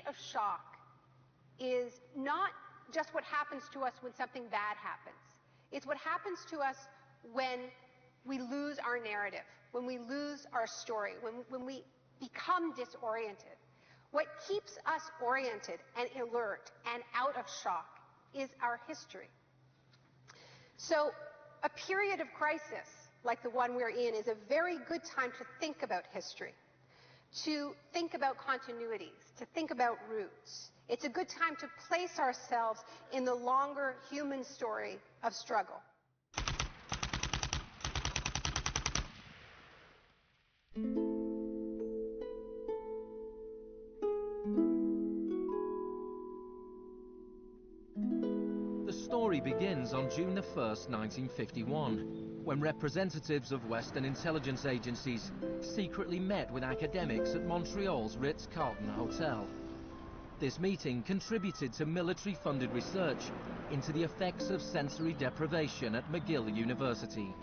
of shock is not just what happens to us when something bad happens. It's what happens to us when we lose our narrative, when we lose our story, when we become disoriented. What keeps us oriented and alert and out of shock is our history. So a period of crisis like the one we're in is a very good time to think about history, to think about continuities, to think about roots. It's a good time to place ourselves in the longer human story of struggle. The story begins on June the 1st, 1951, when representatives of Western intelligence agencies secretly met with academics at Montreal's Ritz-Carlton Hotel. This meeting contributed to military-funded research into the effects of sensory deprivation at McGill University.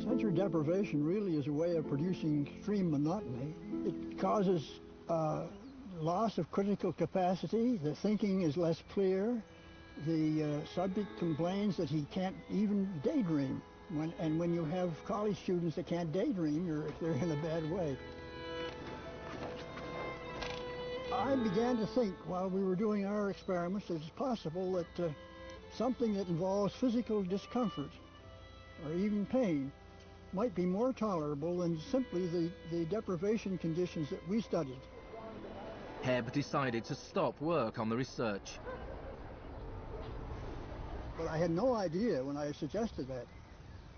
Sensory deprivation really is a way of producing extreme monotony. It causes loss of critical capacity. The thinking is less clear. The subject complains that he can't even daydream. When you have college students that can't daydream, they're in a bad way. I began to think while we were doing our experiments that it's possible that something that involves physical discomfort or even pain might be more tolerable than simply the deprivation conditions that we studied. Hebb decided to stop work on the research. But I had no idea when I suggested that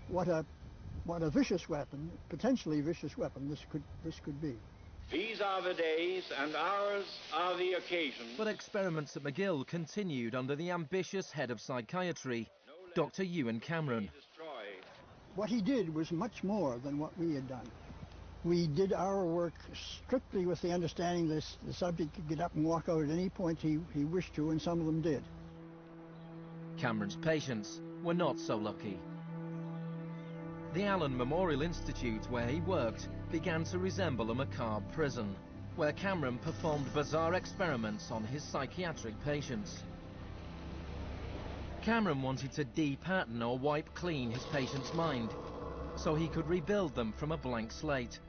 what a vicious weapon, potentially vicious weapon, this could be. These are the days, and ours are the occasions. But experiments at McGill continued under the ambitious head of psychiatry, Dr. Ewan Cameron. What he did was much more than what we had done. We did our work strictly with the understanding that the subject could get up and walk out at any point he wished to, and some of them did. Cameron's patients were not so lucky. The Allen Memorial Institute, where he worked, began to resemble a macabre prison, where Cameron performed bizarre experiments on his psychiatric patients. Cameron wanted to de-pattern or wipe clean his patient's mind, so he could rebuild them from a blank slate.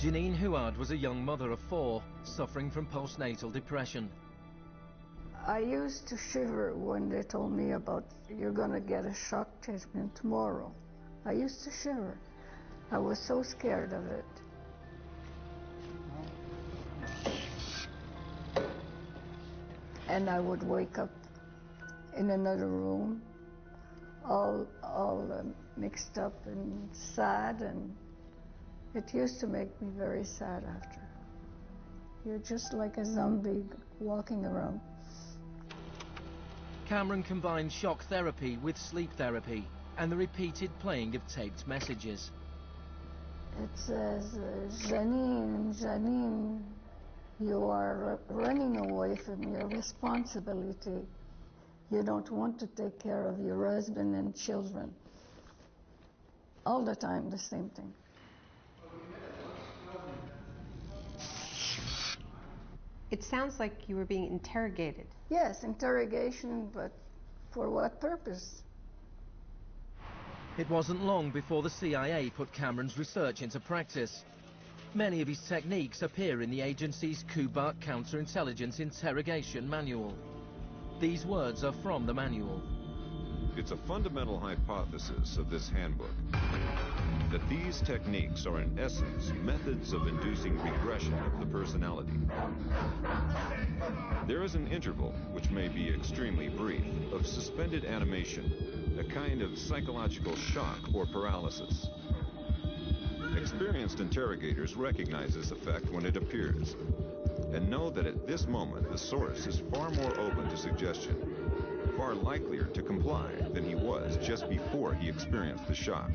Janine Huard was a young mother of 4, suffering from postnatal depression. I used to shiver when they told me about, you're going to get a shock treatment tomorrow. I used to shiver. I was so scared of it. And I would wake up in another room, all mixed up and sad, and it used to make me very sad after. You're just like a zombie walking around. Cameron combined shock therapy with sleep therapy and the repeated playing of taped messages. It says, Janine, Janine, you are running away from your responsibility. You don't want to take care of your husband and children. All the time, the same thing. It sounds like you were being interrogated. Yes, interrogation, but for what purpose? It wasn't long before the CIA put Cameron's research into practice. Many of his techniques appear in the agency's Covert Counterintelligence Interrogation Manual. These words are from the manual. It's a fundamental hypothesis of this handbook that these techniques are in essence methods of inducing regression of the personality. There is an interval, which may be extremely brief, of suspended animation, a kind of psychological shock or paralysis. Experienced interrogators recognize this effect when it appears, and know that at this moment the source is far more open to suggestion, far likelier to comply than he was just before he experienced the shock.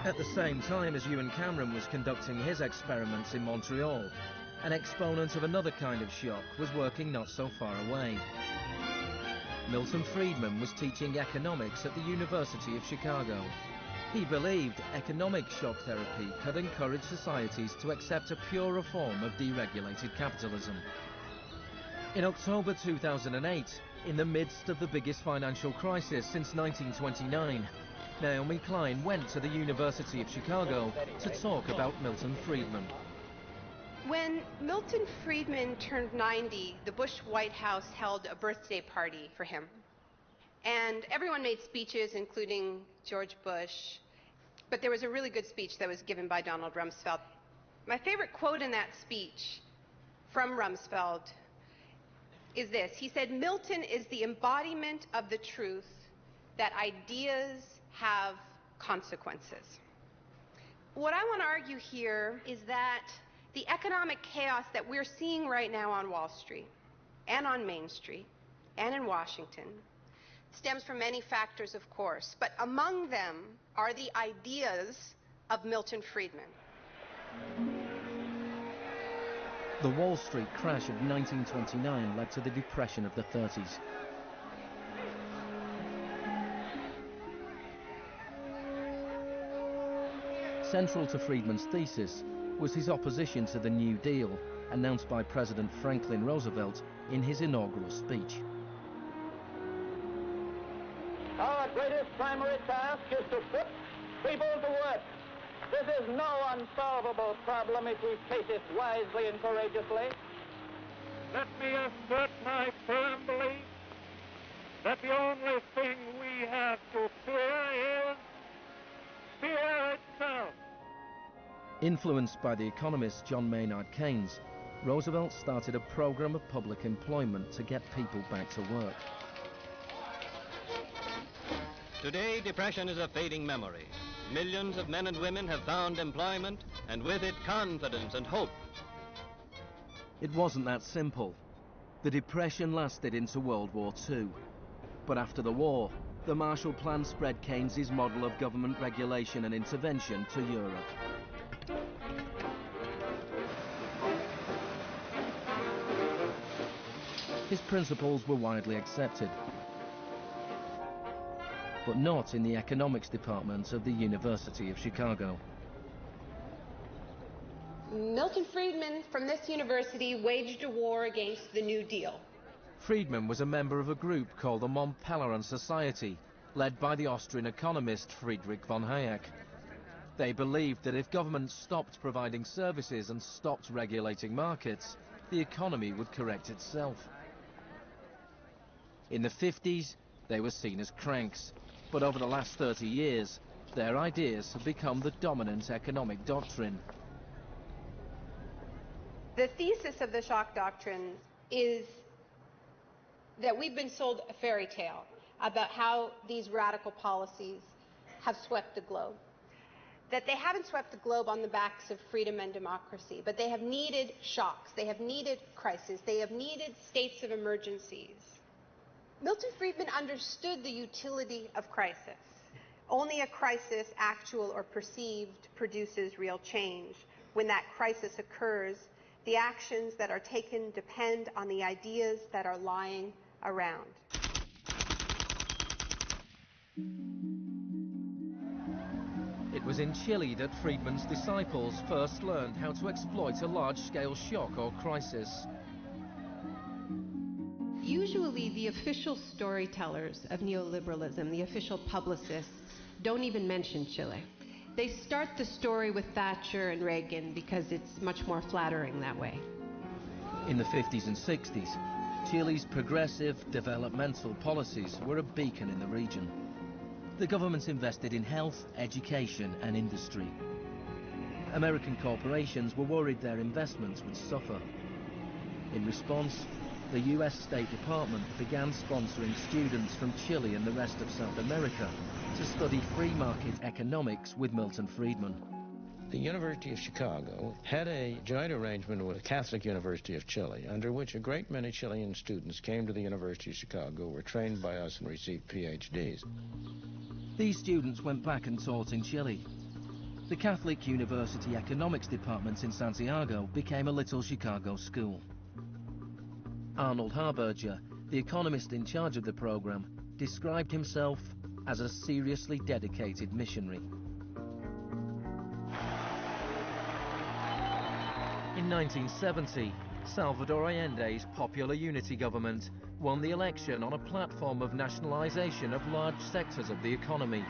At the same time as Ewan Cameron was conducting his experiments in Montreal, an exponent of another kind of shock was working not so far away. Milton Friedman was teaching economics at the University of Chicago. He believed economic shock therapy could encourage societies to accept a purer form of deregulated capitalism. In October 2008, in the midst of the biggest financial crisis since 1929, Naomi Klein went to the University of Chicago to talk about Milton Friedman. When Milton Friedman turned 90, the Bush White House held a birthday party for him. And everyone made speeches, including George Bush. But there was a really good speech that was given by Donald Rumsfeld. My favorite quote in that speech from Rumsfeld is this. He said, "Milton is the embodiment of the truth that ideas have consequences." What I want to argue here is that the economic chaos that we're seeing right now on Wall Street and on Main Street and in Washington stems from many factors, of course, but among them are the ideas of Milton Friedman. The Wall Street crash of 1929 led to the Depression of the 30s. Central to Friedman's thesis was his opposition to the New Deal, announced by President Franklin Roosevelt in his inaugural speech. Our greatest primary task is to put people to work. This is no unsolvable problem if we face it wisely and courageously. Let me assert my firm belief that the only thing we have to fear is fear itself. Influenced by the economist John Maynard Keynes, Roosevelt started a program of public employment to get people back to work. Today, depression is a fading memory. Millions of men and women have found employment, and with it, confidence and hope. It wasn't that simple. The Depression lasted into World War II. But after the war, the Marshall Plan spread Keynes's model of government regulation and intervention to Europe. His principles were widely accepted, but not in the economics department of the University of Chicago. Milton Friedman from this university waged a war against the New Deal. Friedman was a member of a group called the 𝗂𝗏 Society, led by the Austrian economist Friedrich von Hayek. They believed that if government stopped providing services and stopped regulating markets, the economy would correct itself. In the 50s, they were seen as cranks, but over the last 30 years, their ideas have become the dominant economic doctrine. The thesis of the shock doctrine is that we've been sold a fairy tale about how these radical policies have swept the globe. That they haven't swept the globe on the backs of freedom and democracy, but they have needed shocks, they have needed crises, they have needed states of emergencies. Milton Friedman understood the utility of crisis. Only a crisis, actual or perceived, produces real change. When that crisis occurs, the actions that are taken depend on the ideas that are lying around. It was in Chile that Friedman's disciples first learned how to exploit a large-scale shock or crisis. Usually the official storytellers of neoliberalism, the official publicists, don't even mention Chile. They start the story with Thatcher and Reagan because it's much more flattering that way. In the 50s and 60s, Chile's progressive developmental policies were a beacon in the region. The government invested in health, education and industry. American corporations were worried their investments would suffer. In response, the US State Department began sponsoring students from Chile and the rest of South America to study free market economics with Milton Friedman. The University of Chicago had a joint arrangement with the Catholic University of Chile, under which a great many Chilean students came to the University of Chicago, were trained by us and received PhDs. These students went back and taught in Chile. The Catholic University Economics Department in Santiago became a little Chicago school. 𝗯𝗿𝗶𝗶𝗀𝗇, the economist in charge of the program, described himself as a seriously dedicated missionary. In 1970, Salvador Allende's Popular Unity government won the election on a platform of nationalization of large sectors of the economy.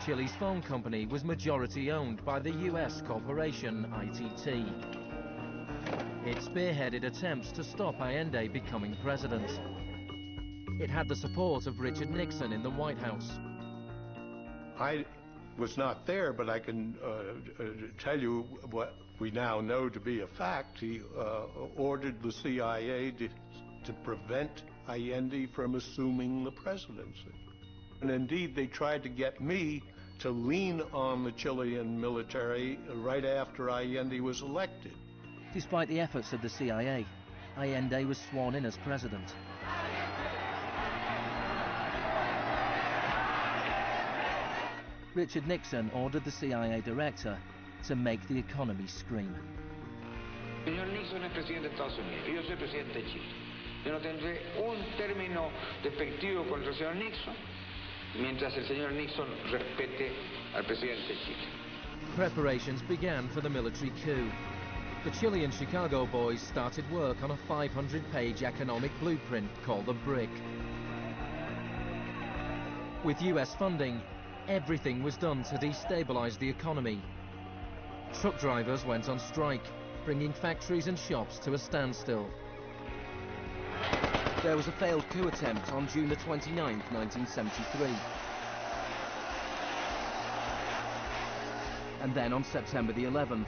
Chile's phone company was majority owned by the US corporation ITT. It spearheaded attempts to stop Allende becoming president. It had the support of Richard Nixon in the White House. I was not there, but I can tell you what we now know to be a fact. He ordered the CIA to prevent Allende from assuming the presidency. And indeed, they tried to get me to lean on the Chilean military right after Allende was elected. Despite the efforts of the CIA, Allende was sworn in as president. Richard Nixon ordered the CIA director to make the economy scream. Señor Nixon es presidente de Estados Unidos y yo soy presidente de Chile. Yo no tendré un término despectivo contra el señor Nixon mientras el señor Nixon respete al presidente de Chile. Preparations began for the military coup. The Chilean Chicago boys started work on a 500-page economic blueprint called the BRIC. With US funding, everything was done to destabilize the economy. Truck drivers went on strike, bringing factories and shops to a standstill. There was a failed coup attempt on June the 29th, 1973. And then on September the 11th,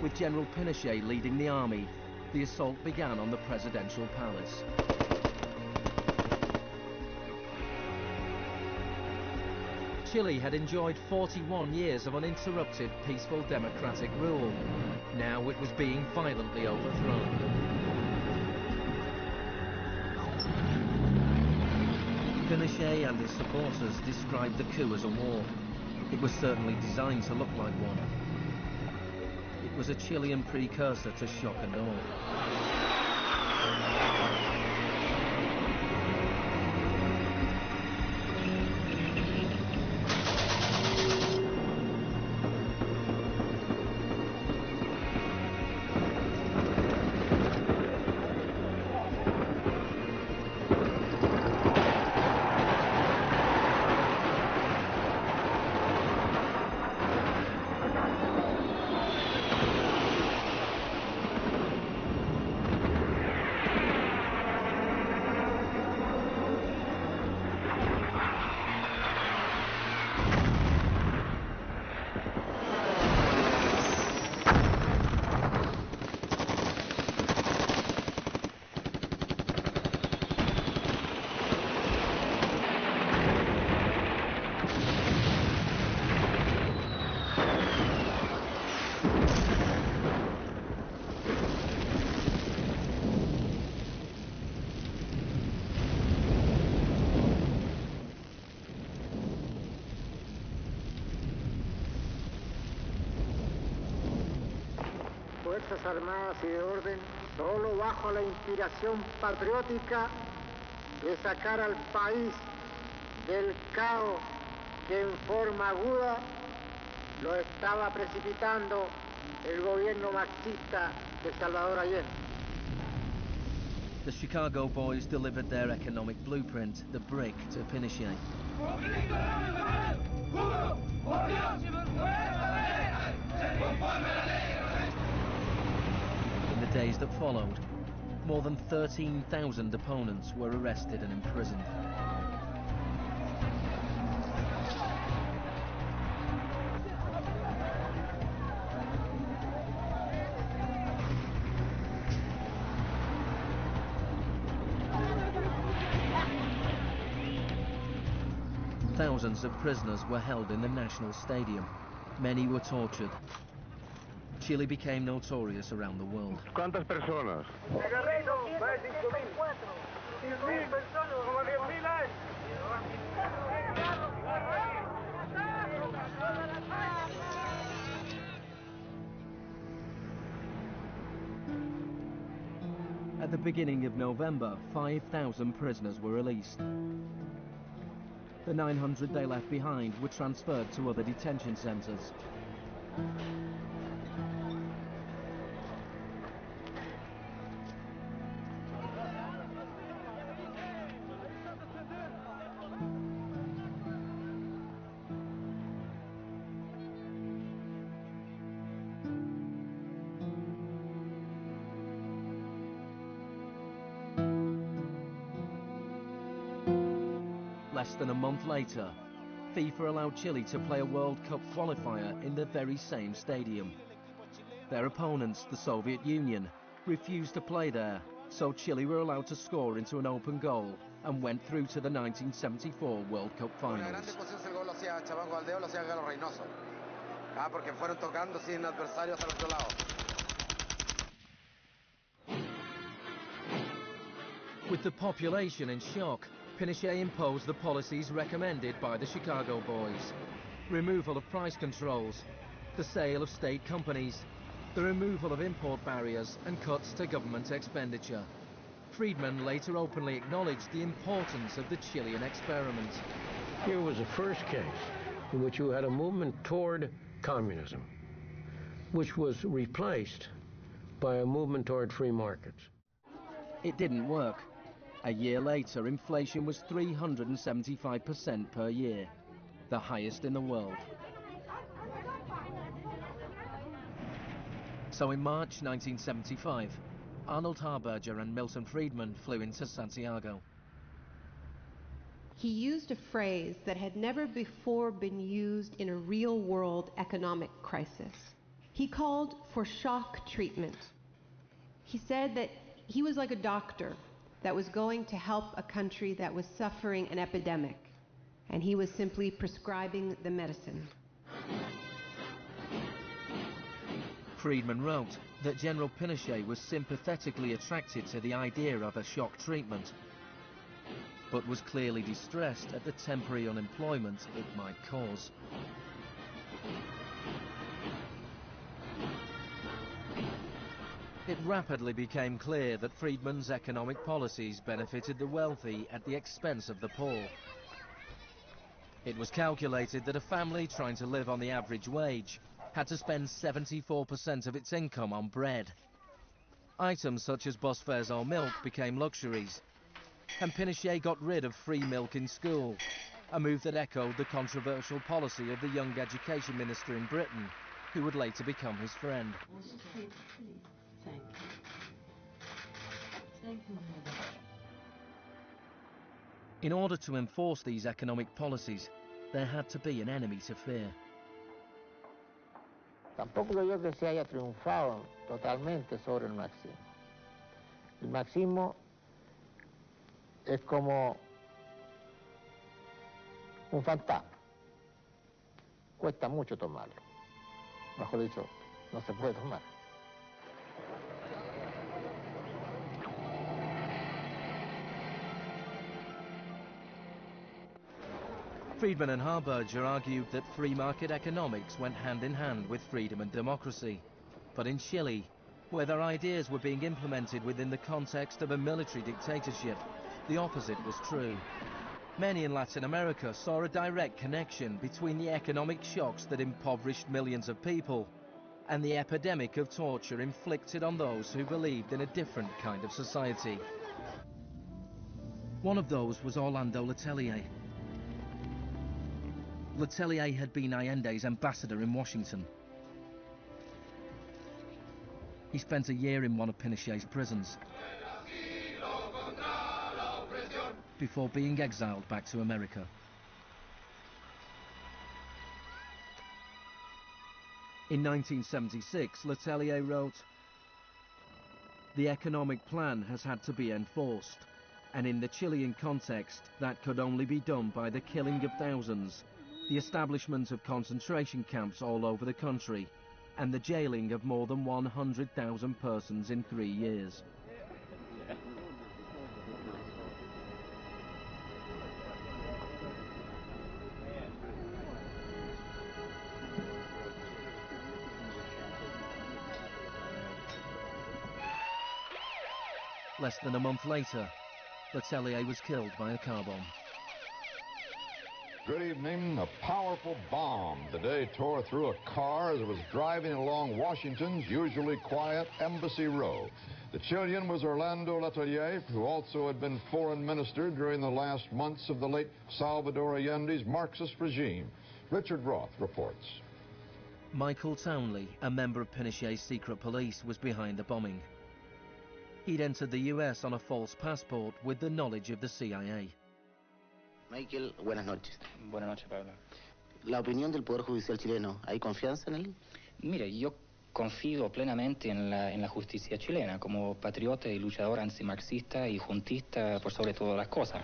with General Pinochet leading the army, the assault began on the presidential palace. Chile had enjoyed 41 years of uninterrupted, peaceful democratic rule. Now it was being violently overthrown. Pinochet and his supporters described the coup as a war. It was certainly designed to look like one. It was a Chilean precursor to shock and awe. Fuerzas Armadas y de Orden, solo bajo la inspiración patriótica de sacar al país del caos que en forma aguda lo estaba precipitando el gobierno marxista de Salvador Allende. The Chicago boys delivered their economic blueprint, the BRIC, to Pinochet. In the days that followed, more than 13,000 opponents were arrested and imprisoned. Thousands of prisoners were held in the National Stadium. Many were tortured. Chile became notorious around the world. ¿Cuántas personas? At the beginning of November, 5,000 prisoners were released. The 900 they left behind were transferred to other detention centres. Less than a month later, FIFA allowed Chile to play a World Cup qualifier in the very same stadium. Their opponents, the Soviet Union, refused to play there, so Chile were allowed to score into an open goal and went through to the 1974 World Cup finals. With the population in shock, Pinochet imposed the policies recommended by the Chicago Boys: removal of price controls, the sale of state companies, the removal of import barriers and cuts to government expenditure. Friedman later openly acknowledged the importance of the Chilean experiment. Here was the first case in which you had a movement toward communism, which was replaced by a movement toward free markets. It didn't work. A year later, inflation was 375% per year, the highest in the world. So in March 1975, Arnold Harberger and Milton Friedman flew into Santiago. He used a phrase that had never before been used in a real-world economic crisis. He called for shock treatment. He said that he was like a doctor that was going to help a country that was suffering an epidemic, and he was simply prescribing the medicine. Friedman wrote that General Pinochet was sympathetically attracted to the idea of a shock treatment, but was clearly distressed at the temporary unemployment it might cause. It rapidly became clear that Friedman's economic policies benefited the wealthy at the expense of the poor. It was calculated that a family trying to live on the average wage had to spend 74% of its income on bread. Items such as bus fares or milk became luxuries, and Pinochet got rid of free milk in school, a move that echoed the controversial policy of the young education minister in Britain, who would later become his friend. In order to enforce these economic policies, there had to be an enemy to fear. Tampoco creo yo que se haya triunfado totalmente sobre el marxismo. El marxismo es como un fantasma. Cuesta mucho tomarlo. Mejor dicho, no se puede tomar. Friedman and Harberger argued that free market economics went hand in hand with freedom and democracy. But in Chile, where their ideas were being implemented within the context of a military dictatorship, the opposite was true. Many in Latin America saw a direct connection between the economic shocks that impoverished millions of people and the epidemic of torture inflicted on those who believed in a different kind of society. One of those was Orlando Letelier. Letelier had been Allende's ambassador in Washington. He spent a year in one of Pinochet's prisons before being exiled back to America. In 1976, Letelier wrote, "The economic plan has had to be enforced, and in the Chilean context, that could only be done by the killing of thousands, the establishment of concentration camps all over the country, and the jailing of more than 100,000 persons in 3 years." Less than a month later, Letelier was killed by a car bomb. Good evening. A powerful bomb today tore through a car as it was driving along Washington's usually quiet Embassy Row. The Chilean was Orlando Letelier, who also had been foreign minister during the last months of the late Salvador Allende's Marxist regime. Richard Roth reports. Michael Townley, a member of Pinochet's secret police, was behind the bombing. He'd entered the US on a false passport with the knowledge of the CIA. Michael, buenas noches. Buenas noches, Pablo. La opinión del Poder Judicial chileno, ¿hay confianza en él? Mire, yo confío plenamente en la justicia chilena, como patriota y luchador antimarxista y juntista por sobre todas las cosas.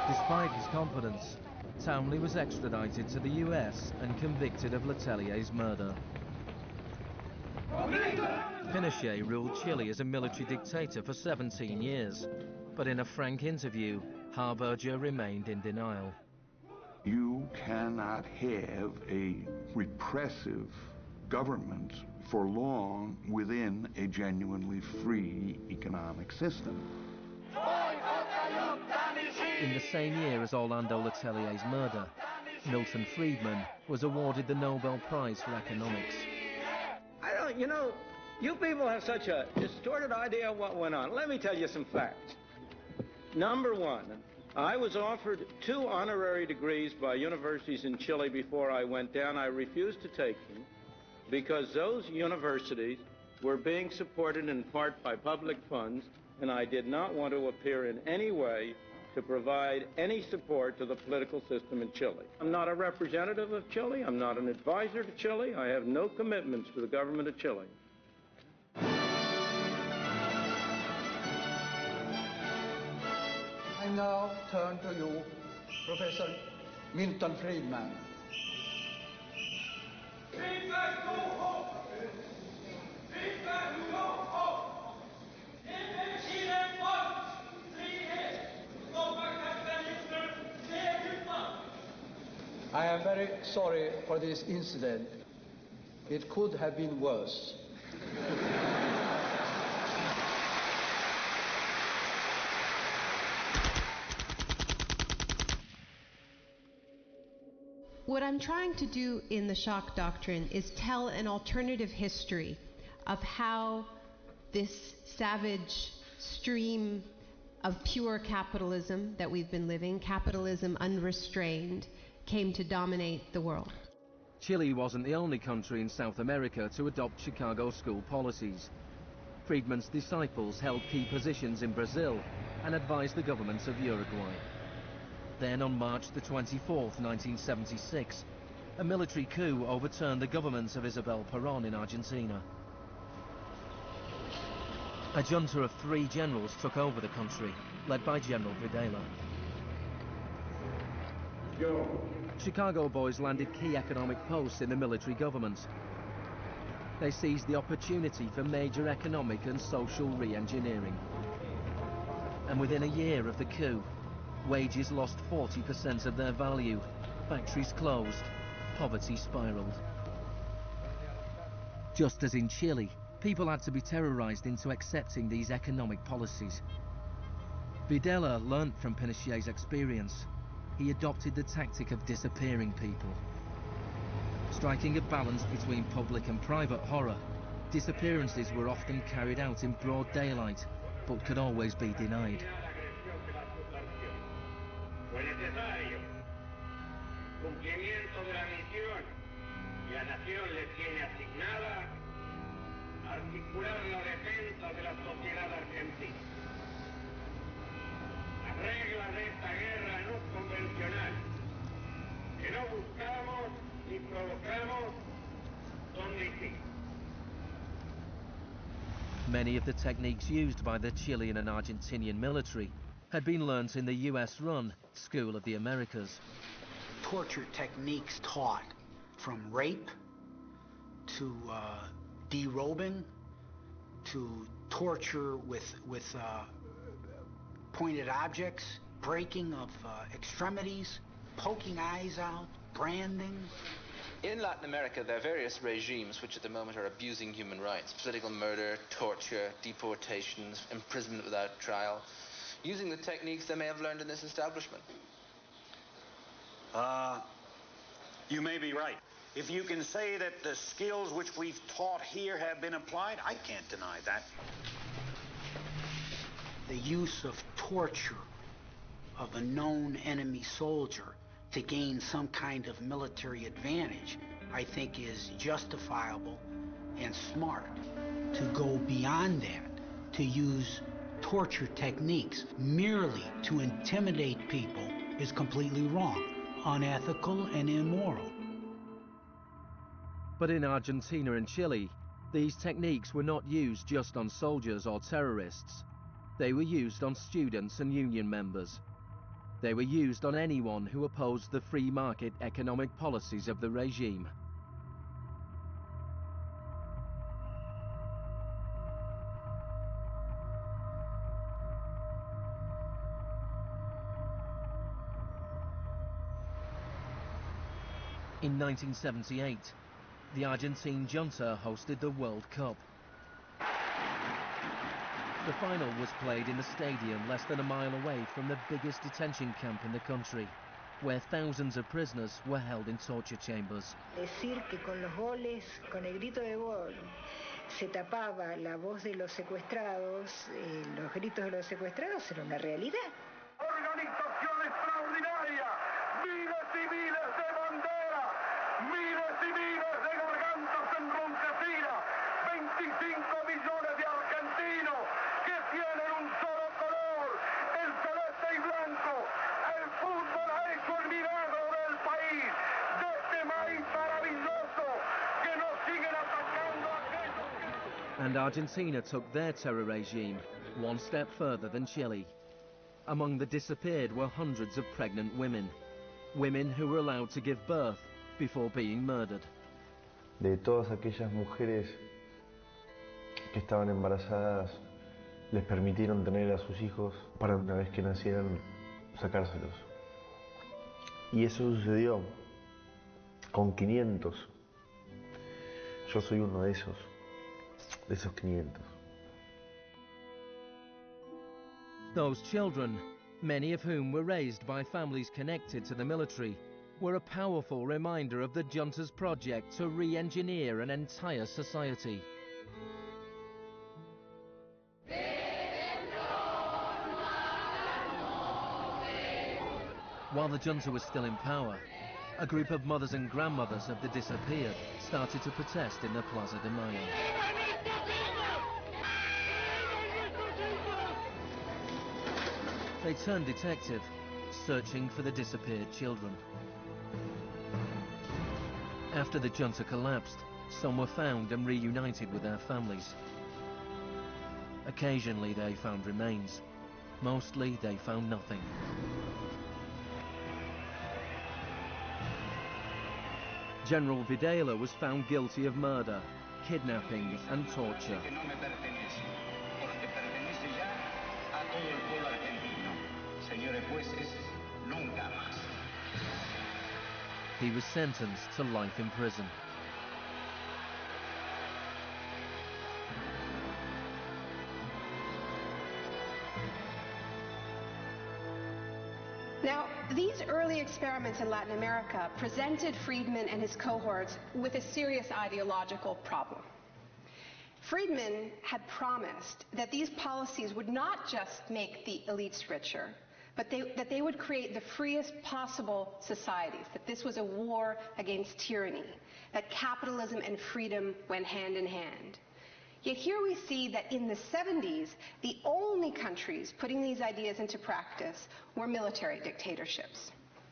Despite his confidence, Townley was extradited to the US and convicted of Letelier's murder. Pinochet ruled Chile as a military dictator for 17 years, but in a frank interview, h·Berger remained in denial. You cannot have a repressive government for long within a genuinely free economic system. In the same year as Orlando Letelier's murder, Milton Friedman was awarded the Nobel Prize for Economics. You know, you people have such a distorted idea of what went on. Let me tell you some facts. Number one, I was offered 2 honorary degrees by universities in Chile before I went down. I refused to take them because those universities were being supported in part by public funds, and I did not want to appear in any way to provide any support to the political system in Chile. I'm not a representative of Chile. I'm not an advisor to Chile. I have no commitments to the government of Chile. I now turn to you, Professor Milton Friedman. I am very sorry for this incident. It could have been worse. What I'm trying to do in the shock doctrine is tell an alternative history of how this savage stream of pure capitalism that we've been living, capitalism unrestrained, came to dominate the world. Chile wasn't the only country in South America to adopt Chicago school policies. Friedman's disciples held key positions in Brazil and advised the governments of Uruguay. Then on March the 24th, 1976, a military coup overturned the government of Isabel Perón in Argentina. A junta of 3 generals took over the country, led by General Videla. Chicago boys landed key economic posts in the military government. They seized the opportunity for major economic and social re-engineering. And within a year of the coup, wages lost 40% of their value, factories closed, poverty spiraled. Just as in Chile, people had to be terrorized into accepting these economic policies. Videla learnt from Pinochet's experience. He adopted the tactic of disappearing people. Striking a balance between public and private horror, disappearances were often carried out in broad daylight, but could always be denied. Many of the techniques used by the Chilean and Argentinian military had been learnt in the US-run School of the Americas. Torture techniques taught, from rape to derobing to torture with pointed objects, breaking of extremities, poking eyes out, branding, In Latin America, there are various regimes which at the moment are abusing human rights. Political murder, torture, deportations, imprisonment without trial, using the techniques they may have learned in this establishment. You may be right. If you can say that the skills which we've taught here have been applied, I can't deny that. The use of torture of a known enemy soldier to gain some kind of military advantage, I think is justifiable and smart. To go beyond that, to use torture techniques merely to intimidate people is completely wrong, unethical and immoral. But in Argentina and Chile, these techniques were not used just on soldiers or terrorists. They were used on students and union members. They were used on anyone who opposed the free market economic policies of the regime. In 1978, the Argentine junta hosted the World Cup. The final was played in a stadium less than a mile away from the biggest detention camp in the country, where thousands of prisoners were held in torture chambers. Decir que con los goles, con el grito de gol, se tapaba la voz de los secuestrados, los gritos de los secuestrados, era una realidad. Organización extraordinaria, miles y miles de banderas, miles y miles de gargantas enronquecidas, 25 millones de argentinos que tienen un solo color, el celeste y blanco. El fútbol ha hecho el milagro del país, de este maíz maravilloso que nos siguen atacando aquellos que... And Argentina took their terror regime one step further than Chile. Among the disappeared were hundreds of pregnant women who were allowed to give birth before being murdered. De todas aquellas mujeres que estaban embarazadas, les permitieron tener a sus hijos para una vez que nacieran sacárselos. Y eso sucedió con 500. Yo soy uno de esos 500. Those children, many of whom were raised by families connected to the military, were a powerful reminder of the junta's project to re-engineer an entire society. While the junta was still in power, a group of mothers and grandmothers of the disappeared started to protest in the Plaza de Mayo. They turned detective, searching for the disappeared children. After the junta collapsed, some were found and reunited with their families. Occasionally they found remains. Mostly they found nothing. General Videla was found guilty of murder, kidnapping and torture. He was sentenced to life in prison. Now, these early experiments in Latin America presented Friedman and his cohorts with a serious ideological problem. Friedman had promised that these policies would not just make the elites richer, but that they would create the freest possible societies, that this was a war against tyranny, that capitalism and freedom went hand in hand. Yet here we see that in the 70s, the only countries putting these ideas into practice were military dictatorships.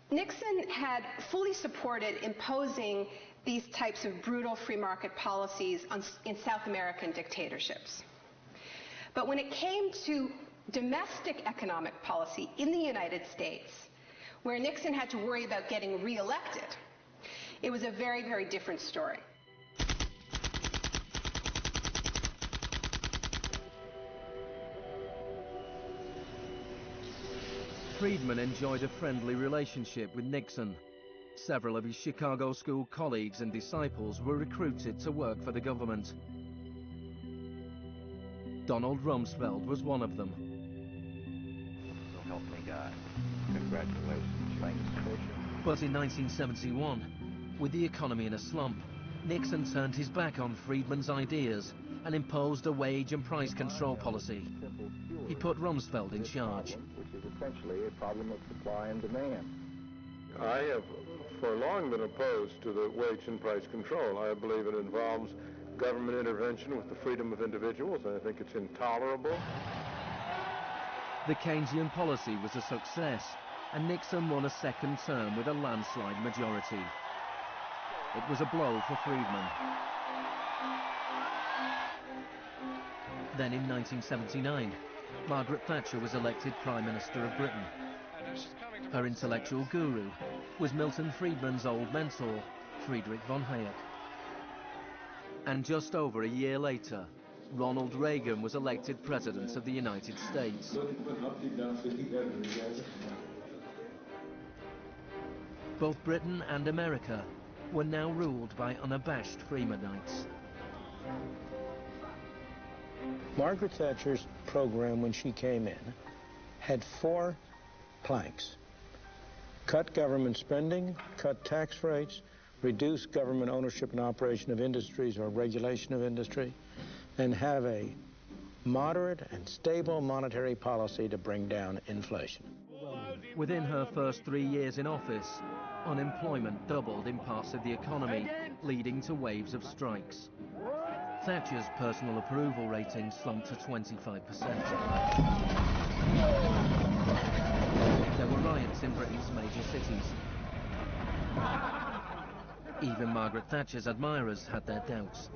Nixon had fully supported imposing these types of brutal free market policies in South American dictatorships. But when it came to domestic economic policy in the United States, where Nixon had to worry about getting reelected, it was a very, very different story. Friedman enjoyed a friendly relationship with Nixon. several of his Chicago school colleagues and disciples were recruited to work for the government. Donald Rumsfeld was one of them. So help me God. Congratulations. Thanks, But in 1971, with the economy in a slump, Nixon turned his back on Friedman's ideas and imposed a wage and price control policy. He put Rumsfeld in charge. Which is essentially a problem of supply and demand. I have for long been opposed to the wage and price control. I believe it involves government intervention with the freedom of individuals, and I think it's intolerable. The Keynesian policy was a success, and Nixon won a second term with a landslide majority. It was a blow for Friedman. Then in 1979, Margaret Thatcher was elected Prime Minister of Britain. Her intellectual guru was Milton Friedman's old mentor, Friedrich von Hayek. And just over a year later, Ronald Reagan was elected President of the United States. Both Britain and America were now ruled by unabashed Freemanites. Margaret Thatcher's program when she came in had 4 planks. Cut government spending, cut tax rates, reduce government ownership and operation of industries or regulation of industry, and have a moderate and stable monetary policy to bring down inflation. Within her first 3 years in office, unemployment doubled in parts of the economy, leading to waves of strikes. Thatcher's personal approval rating slumped to 25%. There were riots in Britain's major cities. Even Margaret Thatcher's admirers had their doubts.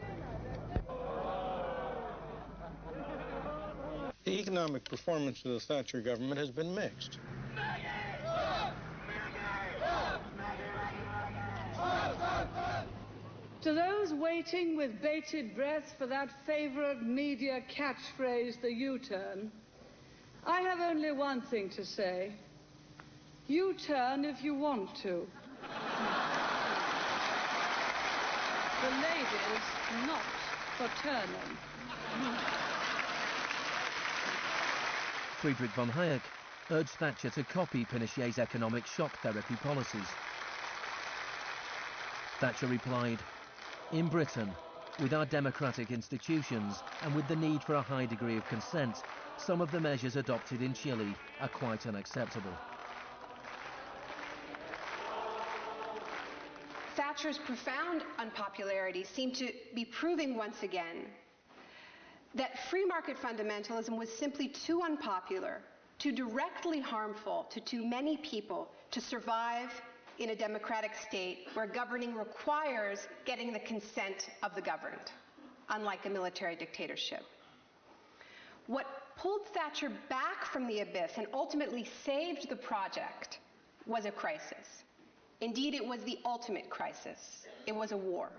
The economic performance of the Thatcher government has been mixed. To those waiting with bated breath for that favorite media catchphrase, the U-turn, I have only one thing to say. U-turn if you want to. The ladies not for turning. Friedrich von Hayek urged Thatcher to copy Pinochet's economic shock therapy policies. Thatcher replied, "In Britain, with our democratic institutions and with the need for a high degree of consent, some of the measures adopted in Chile are quite unacceptable." Thatcher's profound unpopularity seemed to be proving once again that free market fundamentalism was simply too unpopular, too directly harmful to too many people to survive in a democratic state where governing requires getting the consent of the governed, unlike a military dictatorship. What pulled Thatcher back from the abyss and ultimately saved the project was a crisis. Indeed, it was the ultimate crisis. It was a war.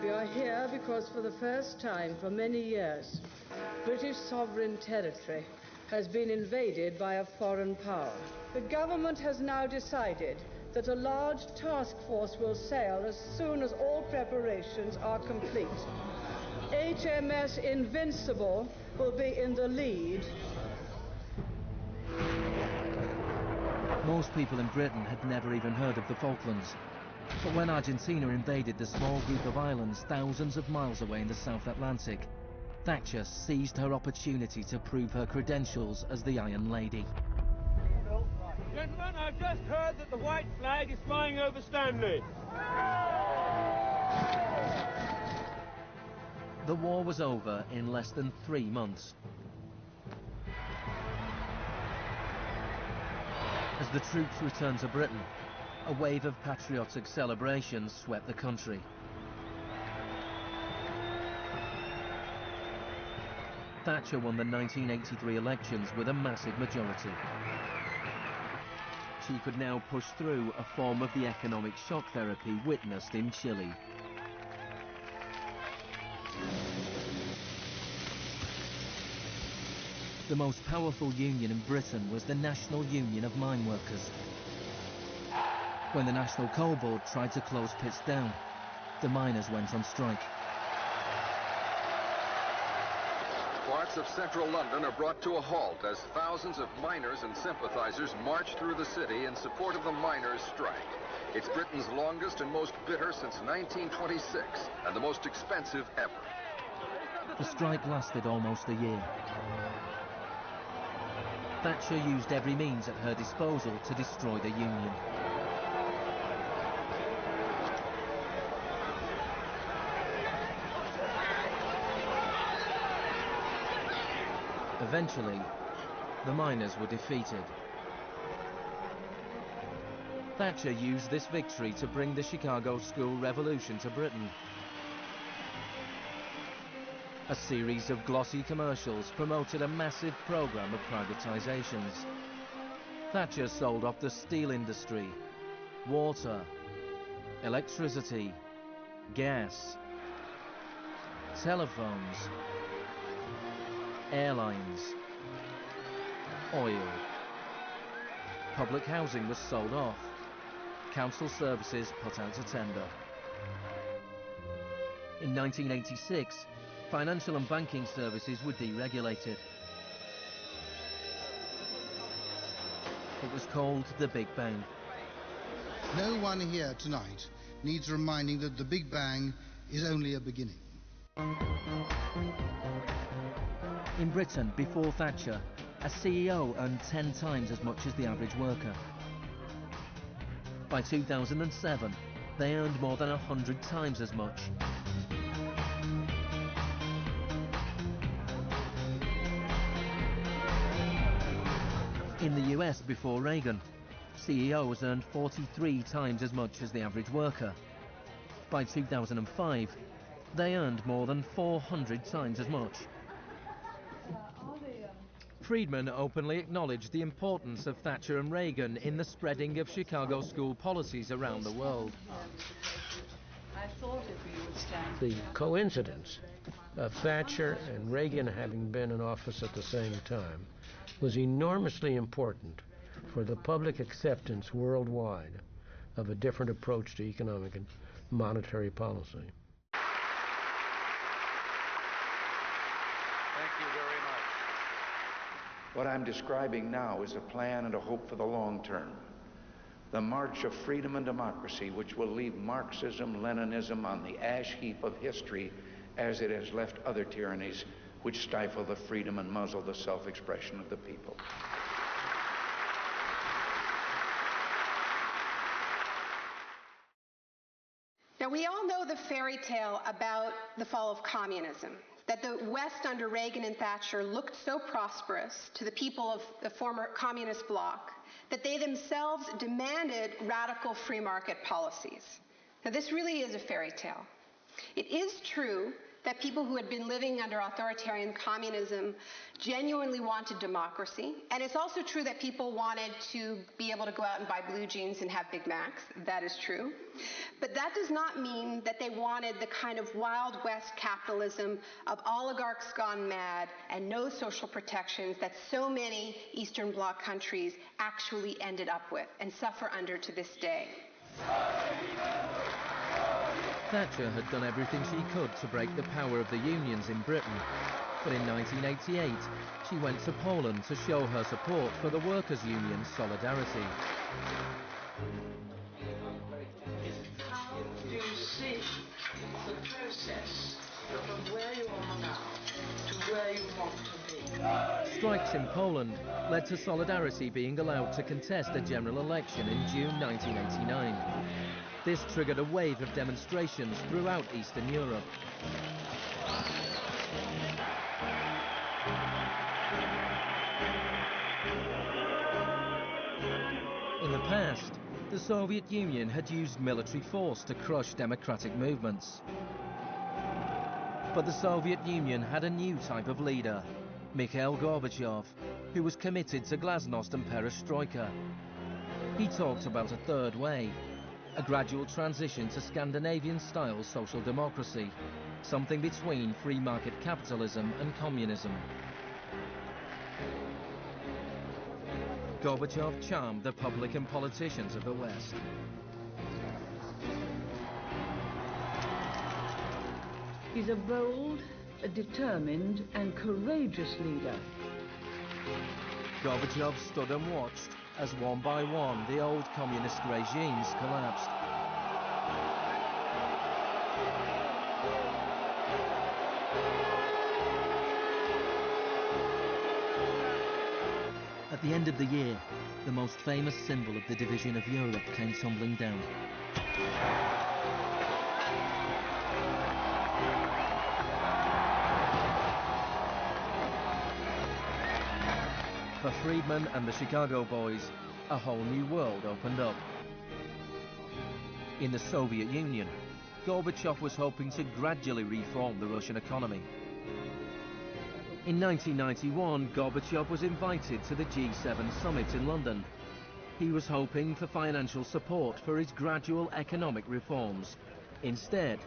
We are here because for the first time for many years, British sovereign territory has been invaded by a foreign power. The government has now decided that a large task force will sail as soon as all preparations are complete. HMS Invincible will be in the lead. Most people in Britain had never even heard of the Falklands. But when Argentina invaded the small group of islands thousands of miles away in the South Atlantic, Thatcher seized her opportunity to prove her credentials as the Iron Lady. Gentlemen, I've just heard that the white flag is flying over Stanley. The war was over in less than 3 months. As the troops returned to Britain, a wave of patriotic celebrations swept the country. Thatcher won the 1983 elections with a massive majority. She could now push through a form of the economic shock therapy witnessed in Chile. The most powerful union in Britain was the National Union of Mine Workers. When the National Coal Board tried to close pits down, the miners went on strike. Parts of central London are brought to a halt as thousands of miners and sympathizers march through the city in support of the miners' strike. It's Britain's longest and most bitter since 1926, and the most expensive ever. The strike lasted almost a year. Thatcher used every means at her disposal to destroy the union. Eventually, the miners were defeated. Thatcher used this victory to bring the Chicago School Revolution to Britain. A series of glossy commercials promoted a massive program of privatizations. Thatcher sold off the steel industry, water, electricity, gas, telephones, airlines, oil. Public housing was sold off. Council services put out to tender. In 1986, financial and banking services were deregulated. It was called the Big Bang. No one here tonight needs reminding that the Big Bang is only a beginning. In Britain, before Thatcher, a CEO earned 10 times as much as the average worker. By 2007, they earned more than 100 times as much. In the US before Reagan, CEOs earned 43 times as much as the average worker. By 2005, they earned more than 400 times as much. Friedman openly acknowledged the importance of Thatcher and Reagan in the spreading of Chicago school policies around the world. The coincidence of Thatcher and Reagan having been in office at the same time was enormously important for the public acceptance worldwide of a different approach to economic and monetary policy. Thank you very much. What I'm describing now is a plan and a hope for the long term. The march of freedom and democracy, which will leave Marxism, Leninism on the ash heap of history as it has left other tyrannies which stifle the freedom and muzzle the self-expression of the people. Now, we all know the fairy tale about the fall of communism, that the West under Reagan and Thatcher looked so prosperous to the people of the former communist bloc that they themselves demanded radical free market policies. Now, this really is a fairy tale. It is true that people who had been living under authoritarian communism genuinely wanted democracy. And it's also true that people wanted to be able to go out and buy blue jeans and have Big Macs. That is true. But that does not mean that they wanted the kind of Wild West capitalism of oligarchs gone mad and no social protections that so many Eastern Bloc countries actually ended up with and suffer under to this day. Thatcher had done everything she could to break the power of the unions in Britain, but in 1988 she went to Poland to show her support for the workers' union Solidarity. How do you see the process from where you are now to where you want to be? Strikes in Poland led to Solidarity being allowed to contest a general election in June 1989. This triggered a wave of demonstrations throughout Eastern Europe. In the past, the Soviet Union had used military force to crush democratic movements. But the Soviet Union had a new type of leader, Mikhail Gorbachev, who was committed to glasnost and perestroika. He talked about a third way, a gradual transition to Scandinavian-style social democracy, something between free market capitalism and communism. Gorbachev charmed the public and politicians of the West. He's a bold, a determined and courageous leader. Gorbachev stood and watched as one by one the old communist regimes collapsed. At the end of the year, the most famous symbol of the division of Europe came tumbling down. For Friedman and the Chicago boys, a whole new world opened up. In the Soviet Union, Gorbachev was hoping to gradually reform the Russian economy. In 1991, Gorbachev was invited to the G7 summit in London. He was hoping for financial support for his gradual economic reforms. Instead,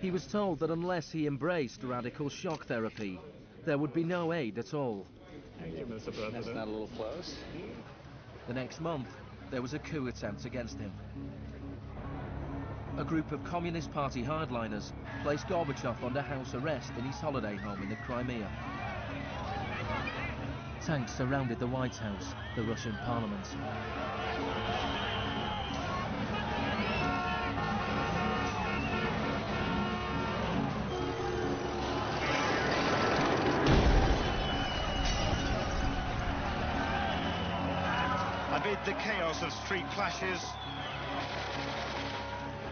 he was told that unless he embraced radical shock therapy, there would be no aid at all. That's not a little close. The next month, there was a coup attempt against him. A group of Communist Party hardliners placed Gorbachev under house arrest in his holiday home in the Crimea. Tanks surrounded the White House, the Russian parliament. Amid the chaos of street clashes,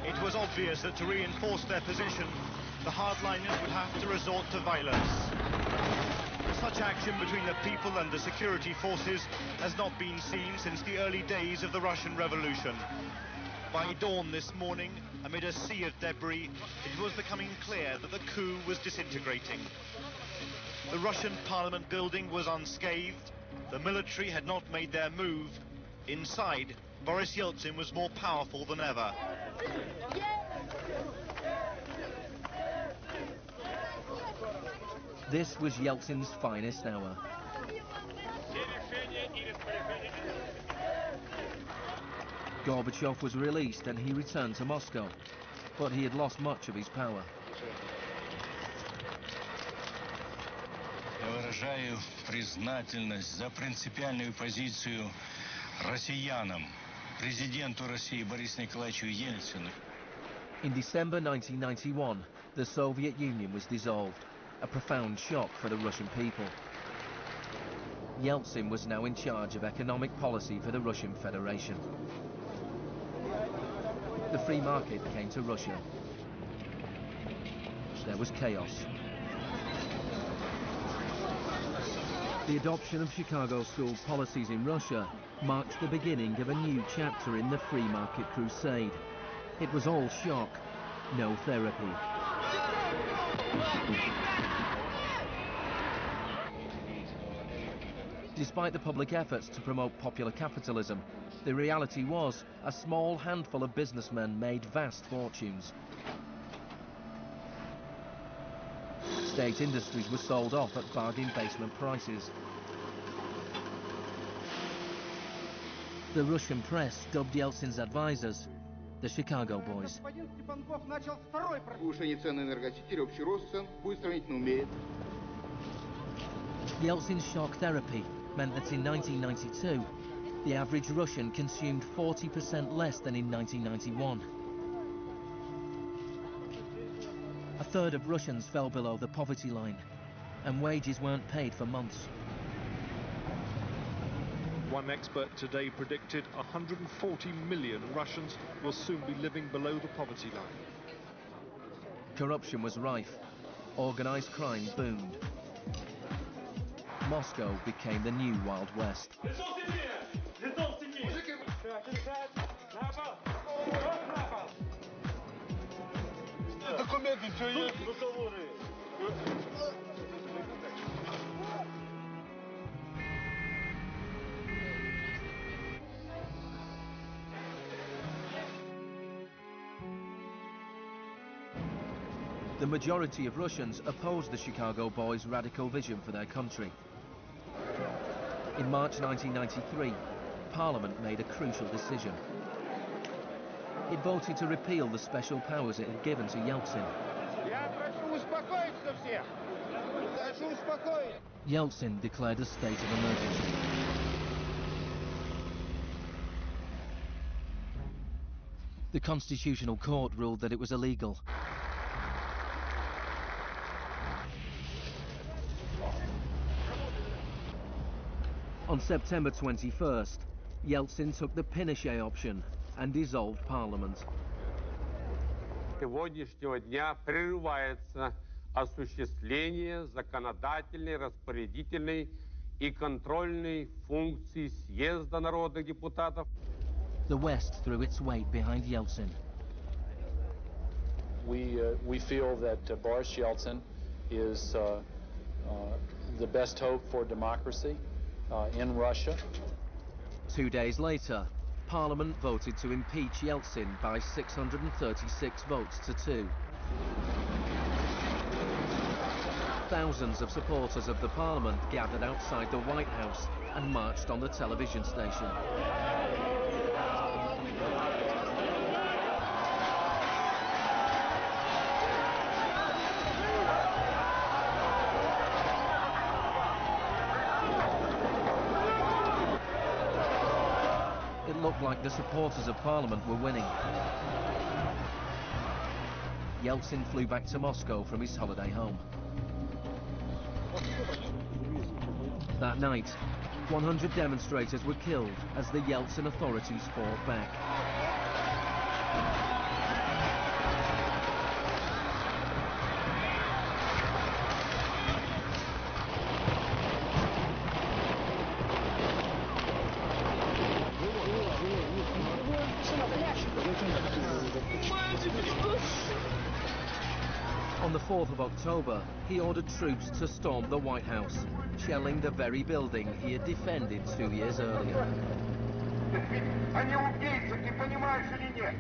it was obvious that to reinforce their position, the hardliners would have to resort to violence. Such action between the people and the security forces has not been seen since the early days of the Russian Revolution. By dawn this morning, amid a sea of debris, it was becoming clear that the coup was disintegrating. The Russian parliament building was unscathed. The military had not made their move. Inside, Boris Yeltsin was more powerful than ever. This was Yeltsin's finest hour. Gorbachev was released and he returned to Moscow, but he had lost much of his power. Я выражаю признательность за принципиальную позицию россиянам, президенту России Борису Николаевичу Ельцину. In December 1991, the Soviet Union was dissolved, a profound shock for the Russian people. Yeltsin was now in charge of economic policy for the Russian Federation. The free market came to Russia. There was chaos. The adoption of Chicago school policies in Russia marked the beginning of a new chapter in the free market crusade. It was all shock, no therapy. Despite the public efforts to promote popular capitalism, the reality was a small handful of businessmen made vast fortunes. State industries were sold off at bargain basement prices. The Russian press dubbed Yeltsin's advisors the Chicago boys. Yeltsin's shock therapy meant that in 1992, the average Russian consumed 40% less than in 1991. A third of Russians fell below the poverty line, and wages weren't paid for months. One expert today predicted 140 million Russians will soon be living below the poverty line. Corruption was rife. Organized crime boomed. Moscow became the new Wild West. The majority of Russians opposed the Chicago boys' radical vision for their country. In March 1993, Parliament made a crucial decision. It voted to repeal the special powers it had given to Yeltsin. Yeltsin declared a state of emergency. The Constitutional Court ruled that it was illegal. On September 21st, Yeltsin took the Pinochet option and dissolved Parliament. Сегодняшнего дня прерывается осуществление законодательной, распорядительной и контрольной функций съезда народных депутатов. The West threw its weight behind Yeltsin. We feel that Boris Yeltsin is the best hope for democracy in Russia. 2 days later, Parliament voted to impeach Yeltsin by 636 votes to 2. Thousands of supporters of the Parliament gathered outside the White House and marched on the television station. It looked like the supporters of Parliament were winning. Yeltsin flew back to Moscow from his holiday home. That night, 100 demonstrators were killed as the Yeltsin authorities fought back. On the 4th of October, he ordered troops to storm the White House, shelling the very building he had defended 2 years earlier. Они убийцы, ты понимаешь или нет?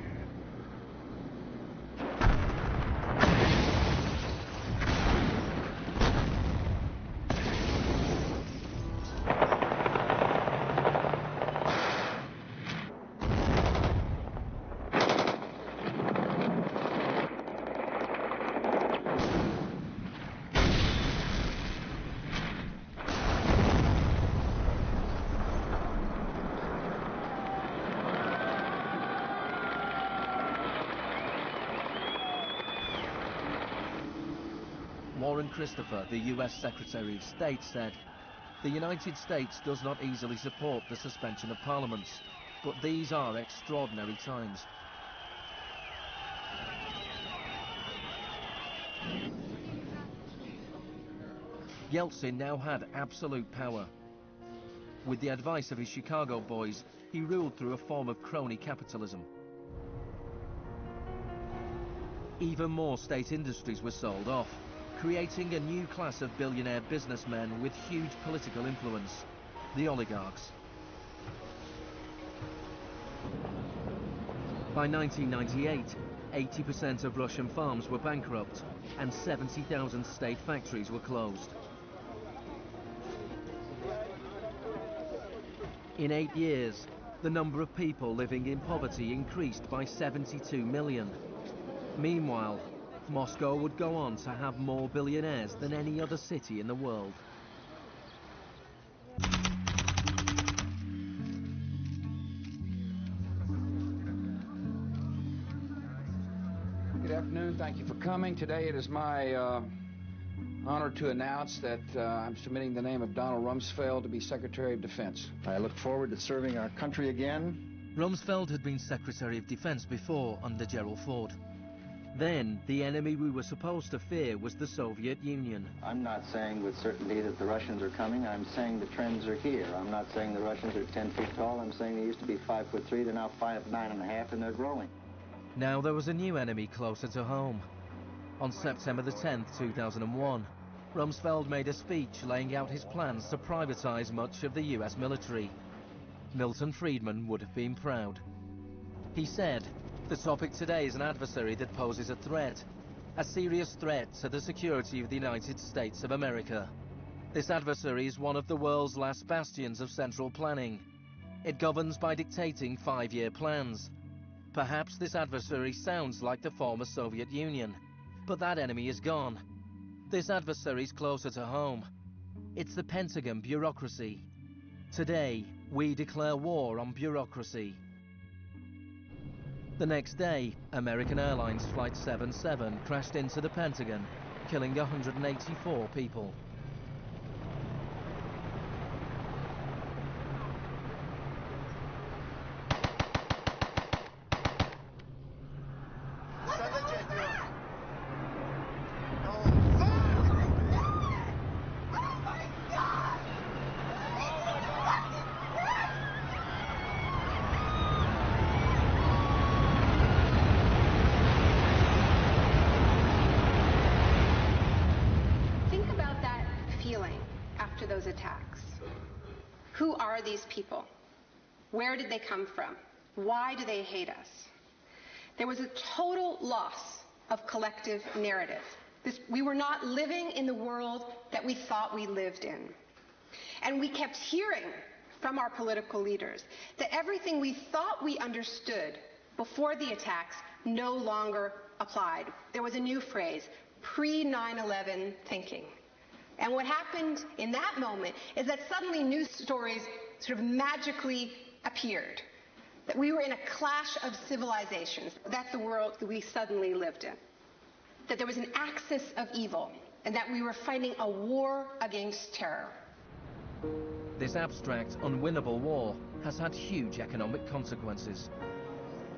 Warren Christopher, the US Secretary of State, said, "The United States does not easily support the suspension of parliaments, but these are extraordinary times." Yeltsin now had absolute power. With the advice of his Chicago boys, he ruled through a form of crony capitalism. Even more state industries were sold off, creating a new class of billionaire businessmen with huge political influence, the oligarchs. By 1998, 80% of Russian farms were bankrupt and 70,000 state factories were closed. In 8 years, the number of people living in poverty increased by 72 million. Meanwhile, Moscow would go on to have more billionaires than any other city in the world. Good afternoon. Thank you for coming. Today it is my honor to announce that I'm submitting the name of Donald Rumsfeld to be Secretary of Defense. I look forward to serving our country again. Rumsfeld had been Secretary of Defense before under Gerald Ford. Then, the enemy we were supposed to fear was the Soviet Union. I'm not saying with certainty that the Russians are coming. I'm saying the trends are here. I'm not saying the Russians are 10 feet tall. I'm saying they used to be 5'3". They're now 5'9½", and they're growing. Now there was a new enemy closer to home. On September the 10th, 2001, Rumsfeld made a speech laying out his plans to privatize much of the US military. Milton Friedman would have been proud. He said, "The topic today is an adversary that poses a serious threat to the security of the United States of America. This adversary is one of the world's last bastions of central planning. It governs by dictating 5-year plans. Perhaps this adversary sounds like the former Soviet Union, but that enemy is gone. This adversary's closer to home. It's the Pentagon bureaucracy. Today, we declare war on bureaucracy. The next day, American Airlines Flight 77 crashed into the Pentagon, killing 184 people. Those attacks. Who are these people? Where did they come from? Why do they hate us? There was a total loss of collective narrative. We were not living in the world that we thought we lived in. And we kept hearing from our political leaders that everything we thought we understood before the attacks no longer applied. There was a new phrase, pre-9/11 thinking. And what happened in that moment is that suddenly news stories sort of magically appeared. That we were in a clash of civilizations. That's the world that we suddenly lived in. That there was an axis of evil, and that we were fighting a war against terror. This abstract, unwinnable war has had huge economic consequences.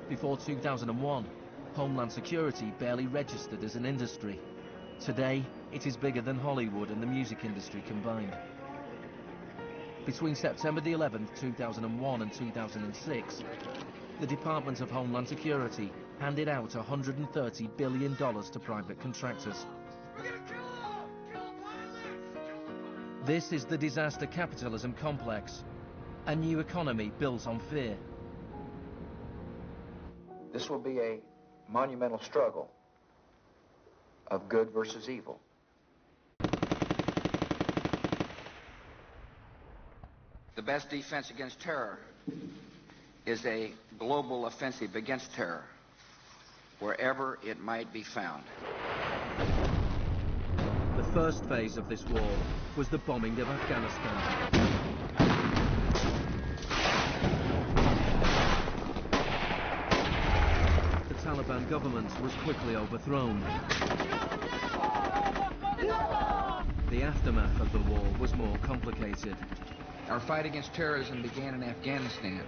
Before 2001, Homeland Security barely registered as an industry. Today, it is bigger than Hollywood and the music industry combined. Between September the 11th, 2001 and 2006, the Department of Homeland Security handed out $130 billion to private contractors. This is the disaster capitalism complex, a new economy built on fear. This will be a monumental struggle of good versus evil. The best defense against terror is a global offensive against terror, wherever it might be found. The first phase of this war was the bombing of Afghanistan. The Taliban government was quickly overthrown. The aftermath of the war was more complicated. Our fight against terrorism began in Afghanistan,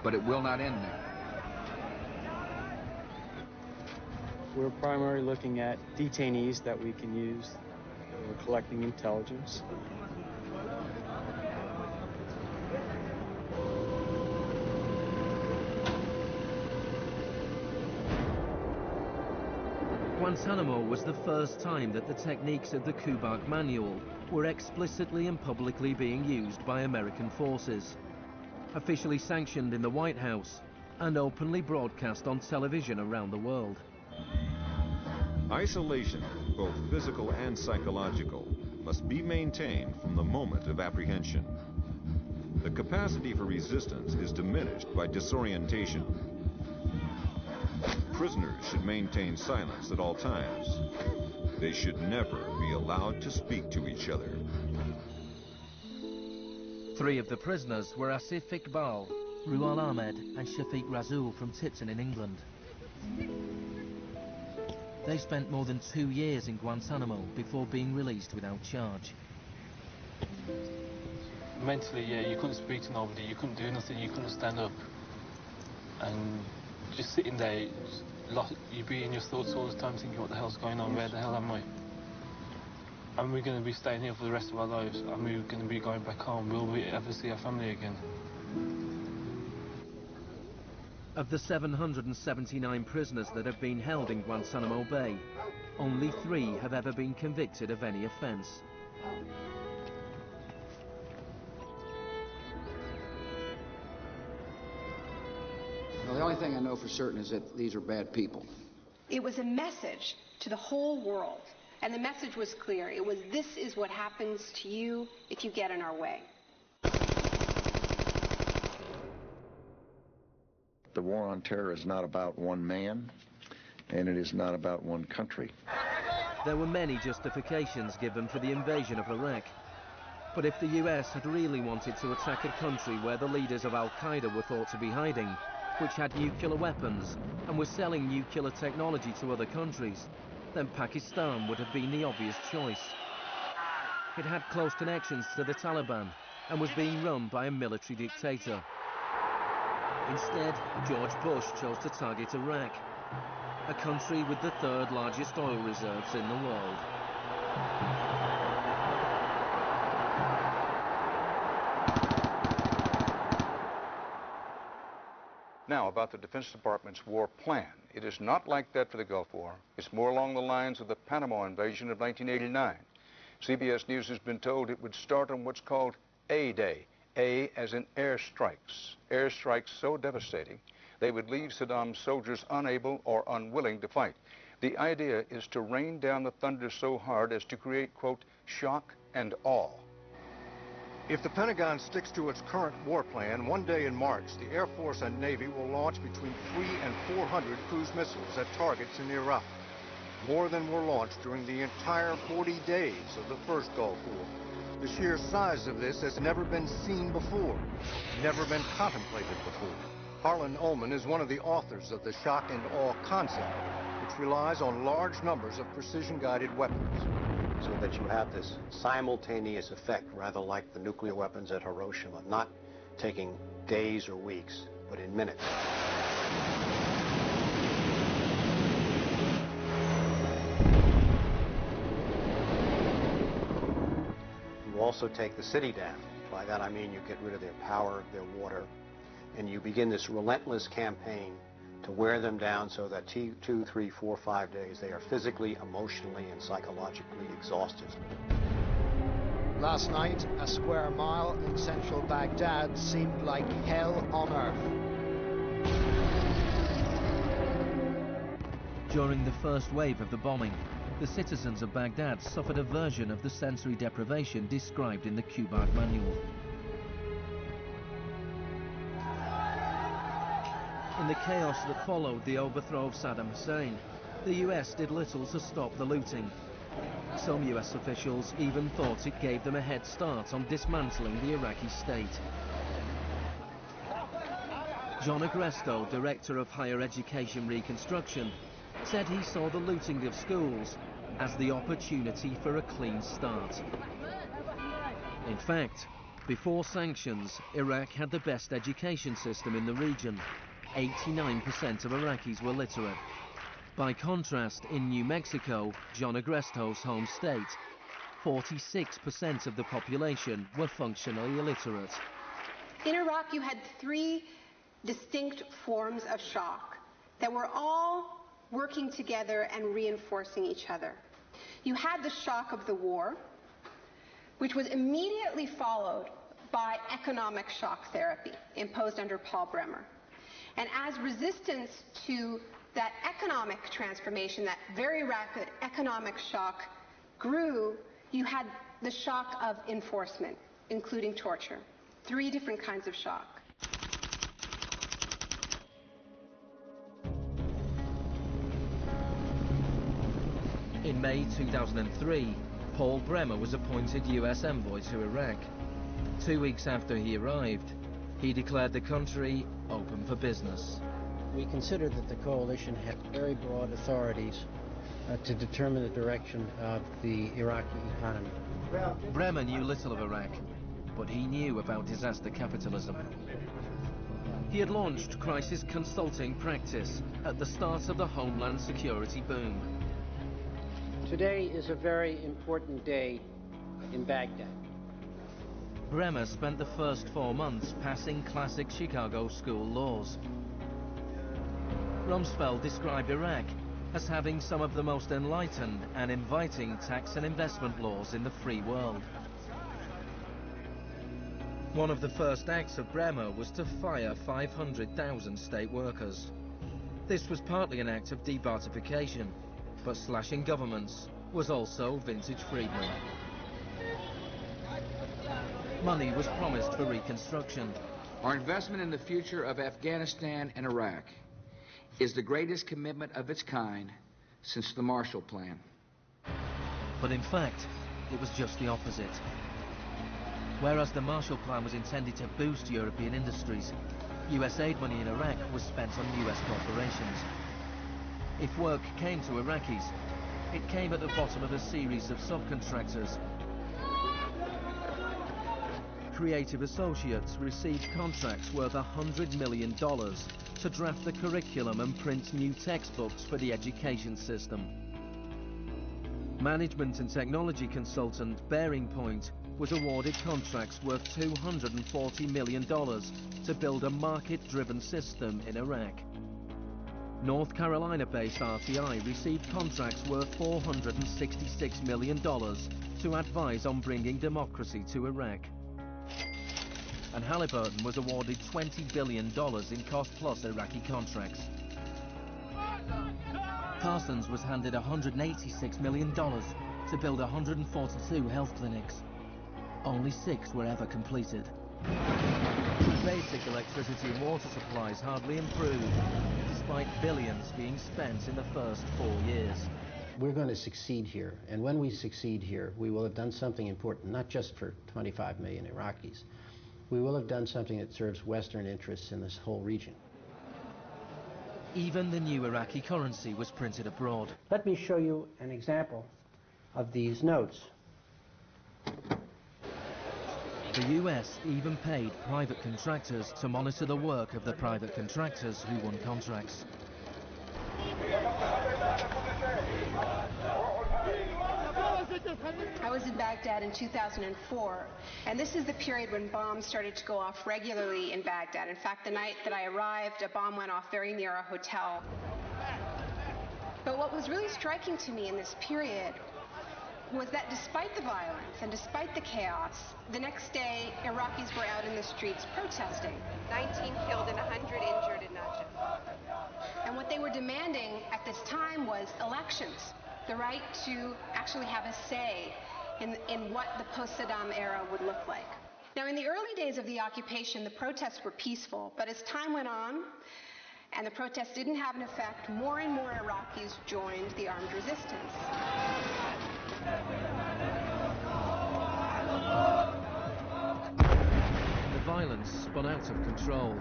but it will not end there. We're primarily looking at detainees that we can use. We're collecting intelligence. Guantanamo was the first time that the techniques of the Kubark Manual were explicitly and publicly being used by American forces, officially sanctioned in the White House and openly broadcast on television around the world. Isolation, both physical and psychological, must be maintained from the moment of apprehension. The capacity for resistance is diminished by disorientation. Prisoners should maintain silence at all times. They should never be allowed to speak to each other. 3 of the prisoners were Asif Iqbal, Ruhal Ahmed and Shafiq Rasool from Tipton in England. They spent more than 2 years in Guantanamo before being released without charge. Mentally, yeah, you couldn't speak to nobody, you couldn't do nothing, you couldn't stand up. And just sitting there, you'd be in your thoughts all the time thinking, what the hell's going on, where the hell am I? Am we going to be staying here for the rest of our lives? Are we going to be going back home? Will we ever see our family again? Of the 779 prisoners that have been held in Guantanamo Bay, only 3 have ever been convicted of any offence. Well, the only thing I know for certain is that these are bad people. It was a message to the whole world, and the message was clear. It was, this is what happens to you if you get in our way. The war on terror is not about one man, and it is not about one country. there were many justifications given for the invasion of Iraq. But if the US had really wanted to attack a country where the leaders of Al-Qaeda were thought to be hiding, which had nuclear weapons and was selling nuclear technology to other countries, then Pakistan would have been the obvious choice. It had close connections to the Taliban and was being run by a military dictator. Instead, George Bush chose to target Iraq, a country with the third largest oil reserves in the world. Now, about the Defense Department's war plan. It is not like that for the Gulf War. It's more along the lines of the Panama invasion of 1989. CBS News has been told it would start on what's called A-Day. A as in airstrikes. Airstrikes so devastating, they would leave Saddam's soldiers unable or unwilling to fight. The idea is to rain down the thunder so hard as to create, quote, shock and awe. If the Pentagon sticks to its current war plan, one day in March, the Air Force and Navy will launch between 300 and 400 cruise missiles at targets in Iraq. More than were launched during the entire 40 days of the first Gulf War. The sheer size of this has never been seen before, never been contemplated before. Harlan Ullman is one of the authors of the shock and awe concept, which relies on large numbers of precision-guided weapons. So that you have this simultaneous effect, rather like the nuclear weapons at Hiroshima, not taking days or weeks, but in minutes. You also take the city down. By that I mean you get rid of their power, their water, and you begin this relentless campaign to wear them down so that 2, 3, 4, 5 days they are physically, emotionally, and psychologically exhausted. Last night, a square mile in central Baghdad seemed like hell on earth. During the first wave of the bombing, the citizens of Baghdad suffered a version of the sensory deprivation described in the Kubark manual. In the chaos that followed the overthrow of Saddam Hussein, the US did little to stop the looting. Some US officials even thought it gave them a head start on dismantling the Iraqi state. John Agresto, Director of Higher Education Reconstruction, said he saw the looting of schools as the opportunity for a clean start. In fact, before sanctions, Iraq had the best education system in the region. 89% of Iraqis were literate. By contrast, in New Mexico, John Agresto's home state, 46% of the population were functionally illiterate. In Iraq, you had 3 distinct forms of shock that were all working together and reinforcing each other. You had the shock of the war, which was immediately followed by economic shock therapy imposed under Paul Bremer. And as resistance to that economic transformation, that very rapid economic shock grew, you had the shock of enforcement, including torture. 3 different kinds of shock. In May 2003, Paul Bremer was appointed US envoy to Iraq. 2 weeks after he arrived, he declared the country open for business. We considered that the coalition had very broad authorities to determine the direction of the Iraqi economy. Bremer knew little of Iraq, but he knew about disaster capitalism. He had launched crisis consulting practice at the start of the Homeland Security boom. Today is a very important day in Baghdad. Bremer spent the first 4 months passing classic Chicago school laws. Rumsfeld described Iraq as having some of the most enlightened and inviting tax and investment laws in the free world. One of the first acts of Bremer was to fire 500,000 state workers. This was partly an act of debartification, but slashing governments was also vintage freedmen. Money was promised for reconstruction. Our investment in the future of Afghanistan and Iraq is the greatest commitment of its kind since the Marshall Plan. But in fact, it was just the opposite. Whereas the Marshall Plan was intended to boost European industries, US aid money in Iraq was spent on US corporations. If work came to Iraqis, it came at the bottom of a series of subcontractors. Creative associates received contracts worth $100 million to draft the curriculum and print new textbooks for the education system. Management and technology consultant Bearing Point was awarded contracts worth $240 million to build a market-driven system in Iraq. North Carolina-based RTI received contracts worth $466 million to advise on bringing democracy to Iraq. And Halliburton was awarded $20 billion in cost-plus Iraqi contracts. Parsons was handed $186 million to build 142 health clinics. Only 6 were ever completed. Basic electricity and water supplies hardly improved, despite billions being spent in the first 4 years. We're going to succeed here, and when we succeed here, we will have done something important, not just for 25 million Iraqis. We will have done something that serves Western interests in this whole region. Even the new Iraqi currency was printed abroad. Let me show you an example of these notes. The US even paid private contractors to monitor the work of the private contractors who won contracts. I was in Baghdad in 2004, and this is the period when bombs started to go off regularly in Baghdad. In fact, the night that I arrived, a bomb went off very near a hotel. But what was really striking to me in this period was that despite the violence and despite the chaos, the next day, Iraqis were out in the streets protesting. 19 killed and 100 injured in Najaf. And what they were demanding at this time was elections, the right to actually have a say in what the post-Saddam era would look like. Now, in the early days of the occupation, the protests were peaceful, but as time went on, and the protests didn't have an effect, more and more Iraqis joined the armed resistance. The violence spun out of control.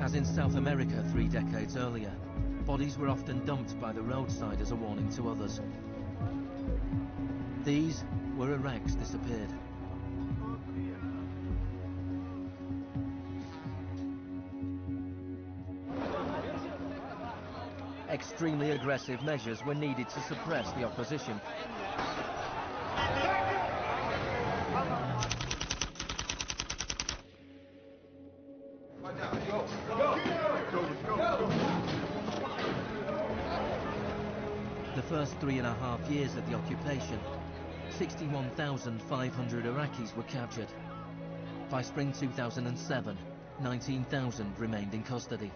As in South America 3 decades earlier, bodies were often dumped by the roadside as a warning to others. These were Iraq's disappeared. Extremely aggressive measures were needed to suppress the opposition. The first 3.5 years of the occupation, 61,500 Iraqis were captured. By spring 2007, 19,000 remained in custody.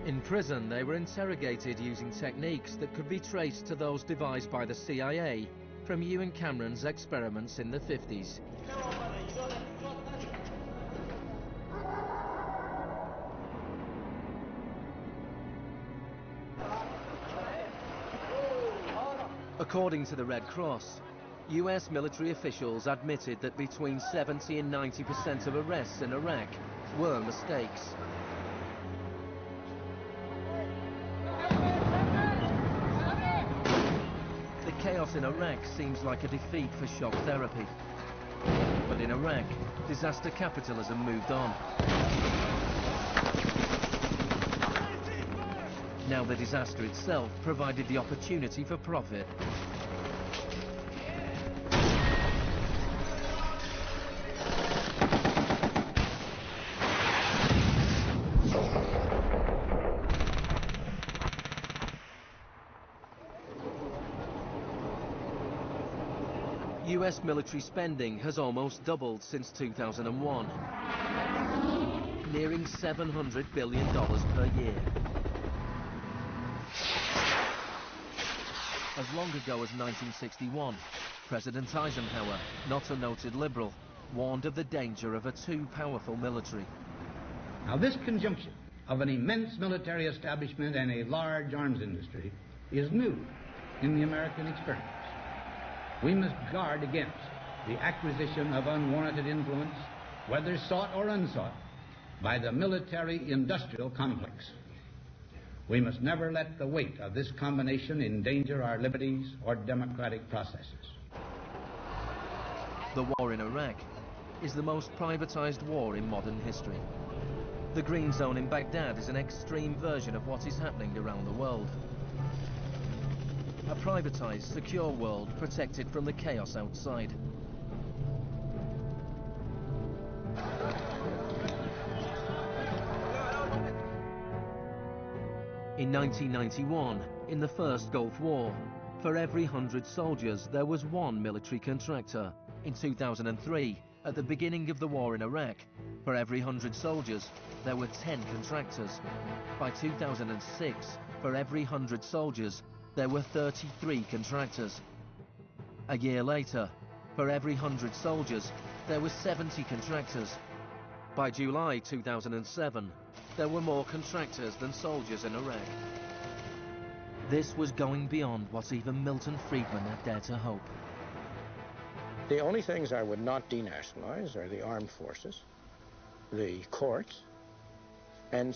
In prison, they were interrogated using techniques that could be traced to those devised by the CIA from Ewan Cameron's experiments in the 50s. According to the Red Cross, US military officials admitted that between 70 and 90% of arrests in Iraq were mistakes. The chaos in Iraq seems like a defeat for shock therapy. But in Iraq, disaster capitalism moved on. Now the disaster itself provided the opportunity for profit. US military spending has almost doubled since 2001, nearing $700 billion per year. As long ago as 1961, President Eisenhower, not a noted liberal, warned of the danger of a too powerful military. Now, this conjunction of an immense military establishment and a large arms industry is new in the American experience. We must guard against the acquisition of unwarranted influence, whether sought or unsought, by the military-industrial complex. We must never let the weight of this combination endanger our liberties or democratic processes. The war in Iraq is the most privatized war in modern history. The Green Zone in Baghdad is an extreme version of what is happening around the world. A privatized, secure world protected from the chaos outside. In 1991, in the First Gulf War, for every 100 soldiers, there was one military contractor. In 2003, at the beginning of the war in Iraq, for every 100 soldiers, there were 10 contractors. By 2006, for every 100 soldiers, there were 33 contractors. A year later, for every 100 soldiers, there were 70 contractors. By July 2007, there were more contractors than soldiers in Iraq. This was going beyond what even Milton Friedman had dared to hope. The only things I would not denationalize are the armed forces, the courts, and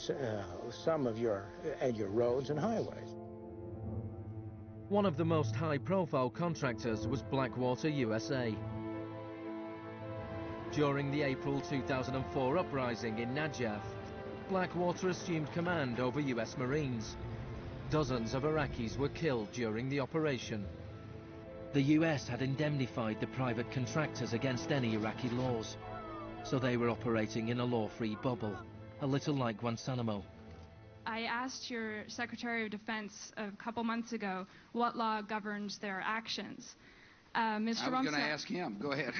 some of your roads and highways. One of the most high-profile contractors was Blackwater USA. During the April 2004 uprising in Najaf, Blackwater assumed command over US Marines. Dozens of Iraqis were killed during the operation. The US had indemnified the private contractors against any Iraqi laws, so they were operating in a law-free bubble, a little like Guantanamo. I asked your Secretary of Defense a couple months ago what law governs their actions. Mr. I was going to ask him. Go ahead.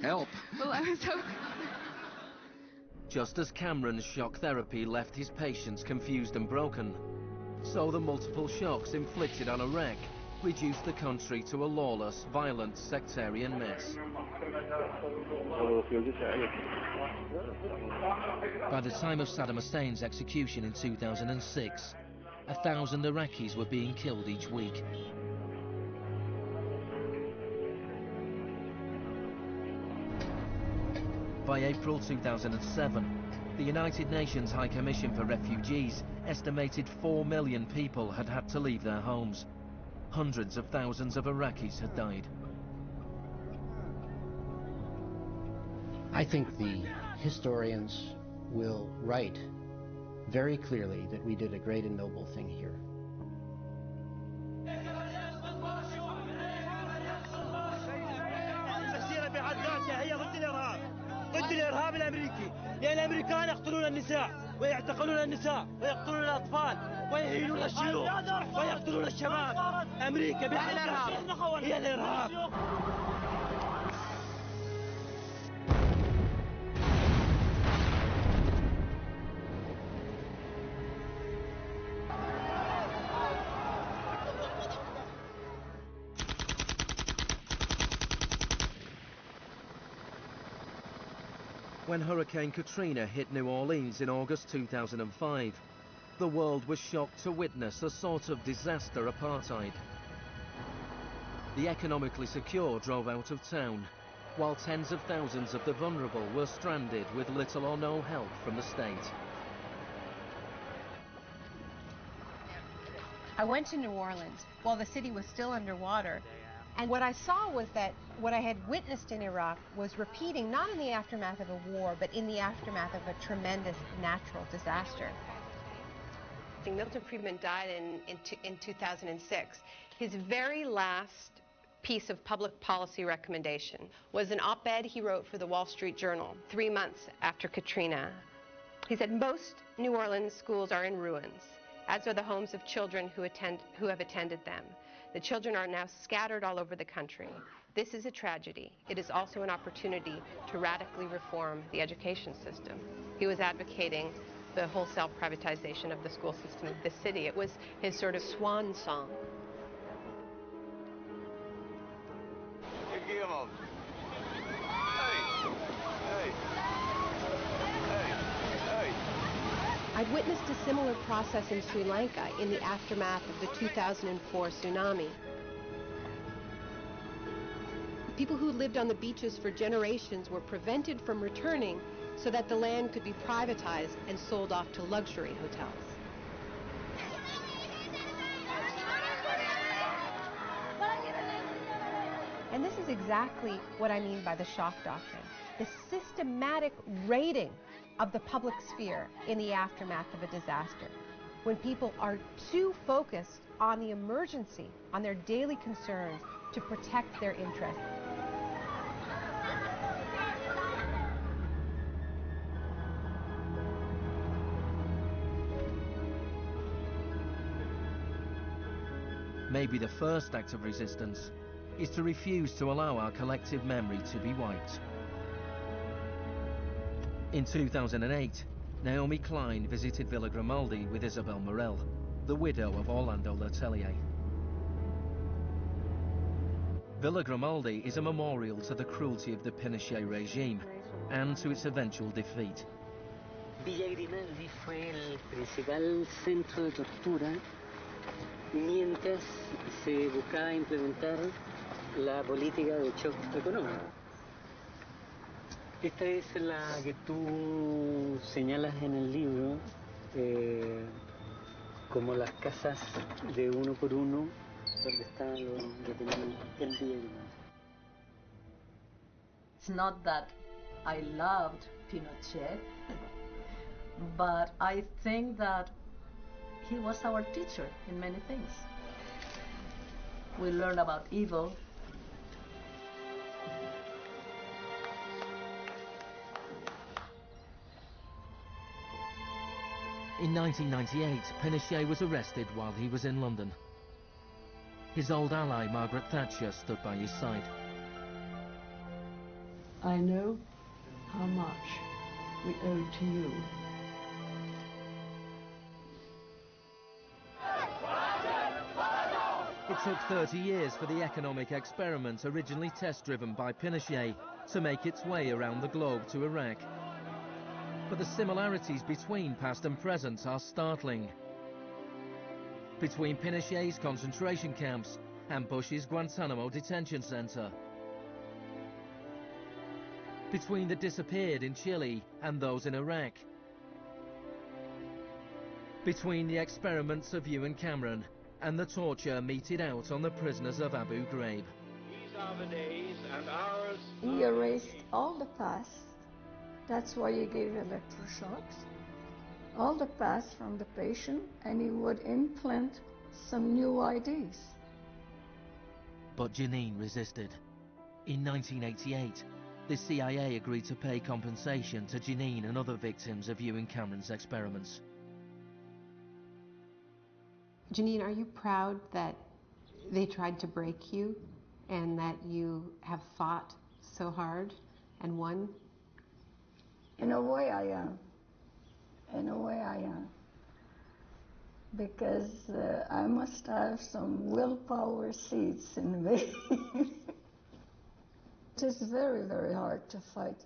Help. Well, I was hoping. Just as Cameron's shock therapy left his patients confused and broken, so the multiple shocks inflicted on Iraq reduced the country to a lawless, violent, sectarian mess. By the time of Saddam Hussein's execution in 2006, 1,000 Iraqis were being killed each week. By April 2007, the United Nations High Commission for Refugees estimated 4 million people had had to leave their homes. Hundreds of thousands of Iraqis had died. I think the historians will write very clearly that we did a great and noble thing here. ضد الإرهاب الأمريكي، لأن الأمريكان يقتلون النساء ويعتقلون النساء ويقتلون الأطفال ويهينون الشيوخ ويقتلون الشباب. أمريكا بحالها هي الإرهاب. When Hurricane Katrina hit New Orleans in August 2005, the world was shocked to witness a sort of disaster apartheid. The economically secure drove out of town, while tens of thousands of the vulnerable were stranded with little or no help from the state. I went to New Orleans while the city was still underwater. And what I saw was that what I had witnessed in Iraq was repeating, not in the aftermath of a war, but in the aftermath of a tremendous natural disaster. Milton Friedman died in 2006. His very last piece of public policy recommendation was an op-ed he wrote for the Wall Street Journal 3 months after Katrina. He said, most New Orleans schools are in ruins, as are the homes of children who have attended them. The children are now scattered all over the country. This is a tragedy. It is also an opportunity to radically reform the education system. He was advocating the wholesale privatization of the school system of the city. It was his sort of swan song. I'd witnessed a similar process in Sri Lanka in the aftermath of the 2004 tsunami. People who lived on the beaches for generations were prevented from returning so that the land could be privatized and sold off to luxury hotels. And this is exactly what I mean by the shock doctrine, the systematic raiding of the public sphere in the aftermath of a disaster, when people are too focused on the emergency, on their daily concerns, to protect their interests. Maybe the first act of resistance is to refuse to allow our collective memory to be wiped. In 2008, Naomi Klein visited Villa Grimaldi with Isabel Morel, the widow of Orlando Letelier. Villa Grimaldi is a memorial to the cruelty of the Pinochet regime and to its eventual defeat. Villa Grimaldi fue el principal centro de tortura mientras se buscaba implementar la política de shock económico. Esta es la que tú señalas en el libro como las casas de uno por uno donde estaban los detenidos en Villa Grimaldi. It's not that I loved Pinochet, but I think that he was our teacher in many things. We learned about evil. In 1998, Pinochet was arrested while he was in London. His old ally, Margaret Thatcher, stood by his side. I know how much we owe to you. It took 30 years for the economic experiment originally test-driven by Pinochet to make its way around the globe to Iraq. But the similarities between past and present are startling. Between Pinochet's concentration camps and Bush's Guantanamo detention center. Between the disappeared in Chile and those in Iraq. Between the experiments of Ewan Cameron and the torture meted out on the prisoners of Abu Ghraib. These are the days and hours. He erased all the past. That's why he gave electroshocks. All the past from the patient, and he would implant some new ideas. But Jeanine resisted. In 1988, the CIA agreed to pay compensation to Jeanine and other victims of Ewan Cameron's experiments. Jeanine, are you proud that they tried to break you and that you have fought so hard and won? In a way I am. In a way I am. Because I must have some willpower seeds in me. It is very, very hard to fight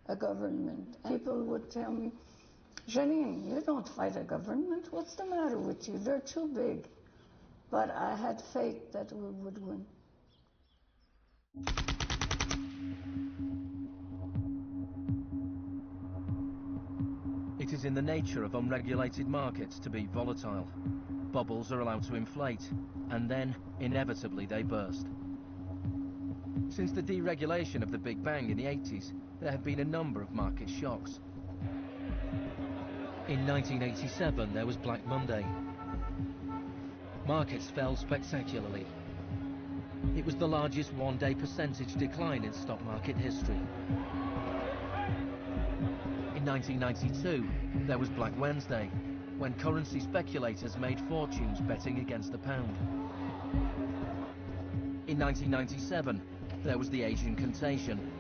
a government. People would tell me, Jeanine, you don't fight a government. What's the matter with you? They're too big. But I had faith that we would win. It is in the nature of unregulated markets to be volatile. Bubbles are allowed to inflate, and then, inevitably, they burst. Since the deregulation of the Big Bang in the 80s, there have been a number of market shocks. In 1987, there was Black Monday. Markets fell spectacularly. It was the largest one-day percentage decline in stock market history. In 1992, there was Black Wednesday, when currency speculators made fortunes betting against the pound. In 1997, there was the Asian contagion.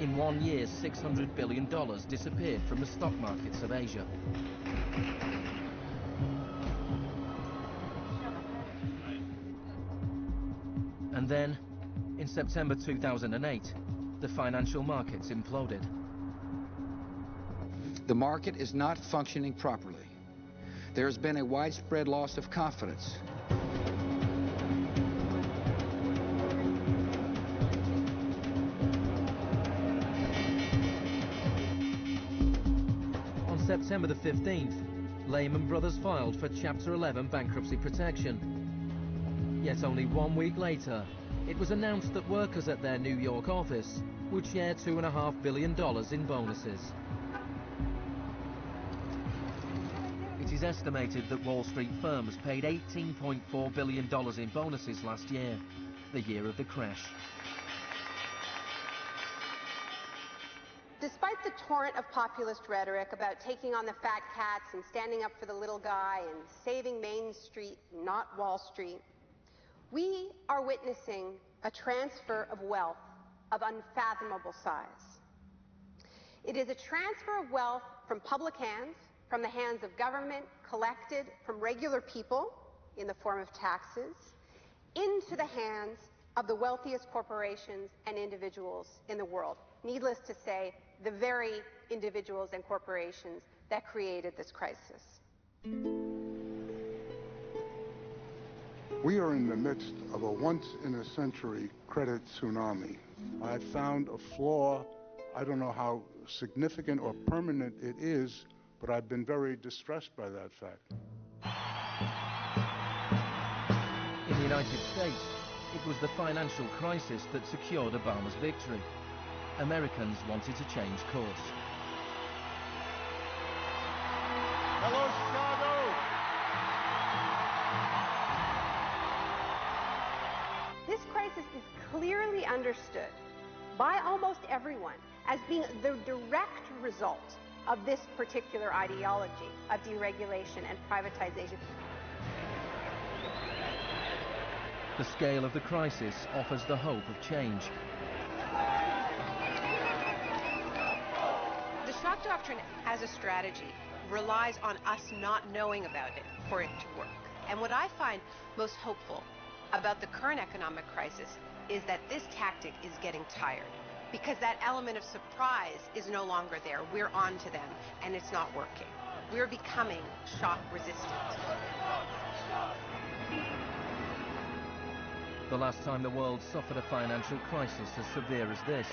In 1 year, $600 billion disappeared from the stock markets of Asia. And then, in September 2008, the financial markets imploded. The market is not functioning properly. There has been a widespread loss of confidence. On September the 15th, Lehman Brothers filed for Chapter 11 bankruptcy protection. Yet only 1 week later, it was announced that workers at their New York office would share $2.5 billion in bonuses. It is estimated that Wall Street firms paid $18.4 billion in bonuses last year, the year of the crash. Despite the torrent of populist rhetoric about taking on the fat cats and standing up for the little guy and saving Main Street, not Wall Street, we are witnessing a transfer of wealth of unfathomable size. It is a transfer of wealth from public hands, from the hands of government, collected from regular people in the form of taxes, into the hands of the wealthiest corporations and individuals in the world. Needless to say, the very individuals and corporations that created this crisis. We are in the midst of a once-in-a-century credit tsunami. I found a flaw. I don't know how significant or permanent it is, but I've been very distressed by that fact. In the United States, it was the financial crisis that secured Obama's victory. Americans wanted to change course. Hello, Chicago! This crisis is clearly understood by almost everyone as being the direct result of this particular ideology of deregulation and privatization. The scale of the crisis offers the hope of change. The shock doctrine as a strategy relies on us not knowing about it for it to work. And what I find most hopeful about the current economic crisis is that this tactic is getting tired, because that element of surprise is no longer there. We're on to them, and it's not working. We're becoming shock resistant. The last time the world suffered a financial crisis as severe as this,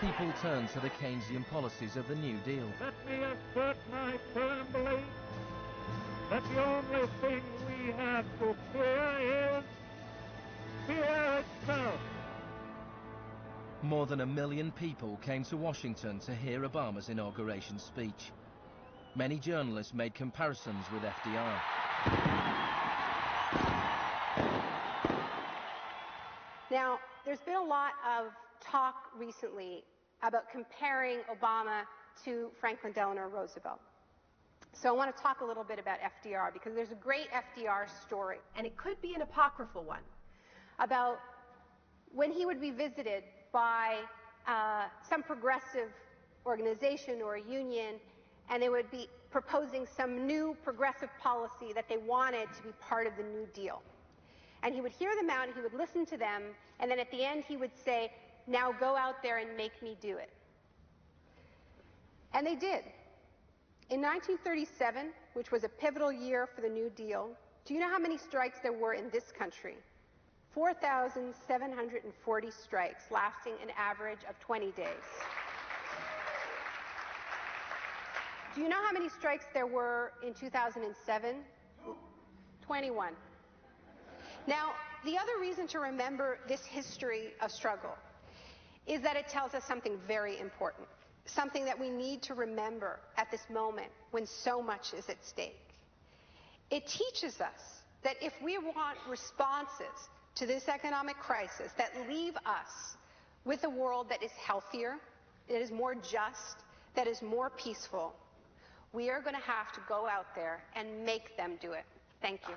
people turned to the Keynesian policies of the New Deal. Let me assert my firm belief that the only thing we have to fear is fear itself. More than 1 million people came to Washington to hear Obama's inauguration speech. Many journalists made comparisons with FDR. Now, there's been a lot of talk recently about comparing Obama to Franklin Delano Roosevelt. So I want to talk a little bit about FDR, because there's a great FDR story, and it could be an apocryphal one, about when he would be visited by some progressive organization or a union, and they would be proposing some new progressive policy that they wanted to be part of the New Deal. And he would hear them out, and he would listen to them, and then at the end he would say, "Now go out there and make me do it." And they did. In 1937, which was a pivotal year for the New Deal, do you know how many strikes there were in this country? 4,740 strikes, lasting an average of 20 days. Do you know how many strikes there were in 2007? 21. Now, the other reason to remember this history of struggle is that it tells us something very important, something that we need to remember at this moment when so much is at stake. It teaches us that if we want responses to this economic crisis that leave us with a world that is healthier, that is more just, that is more peaceful, we are going to have to go out there and make them do it. Thank you.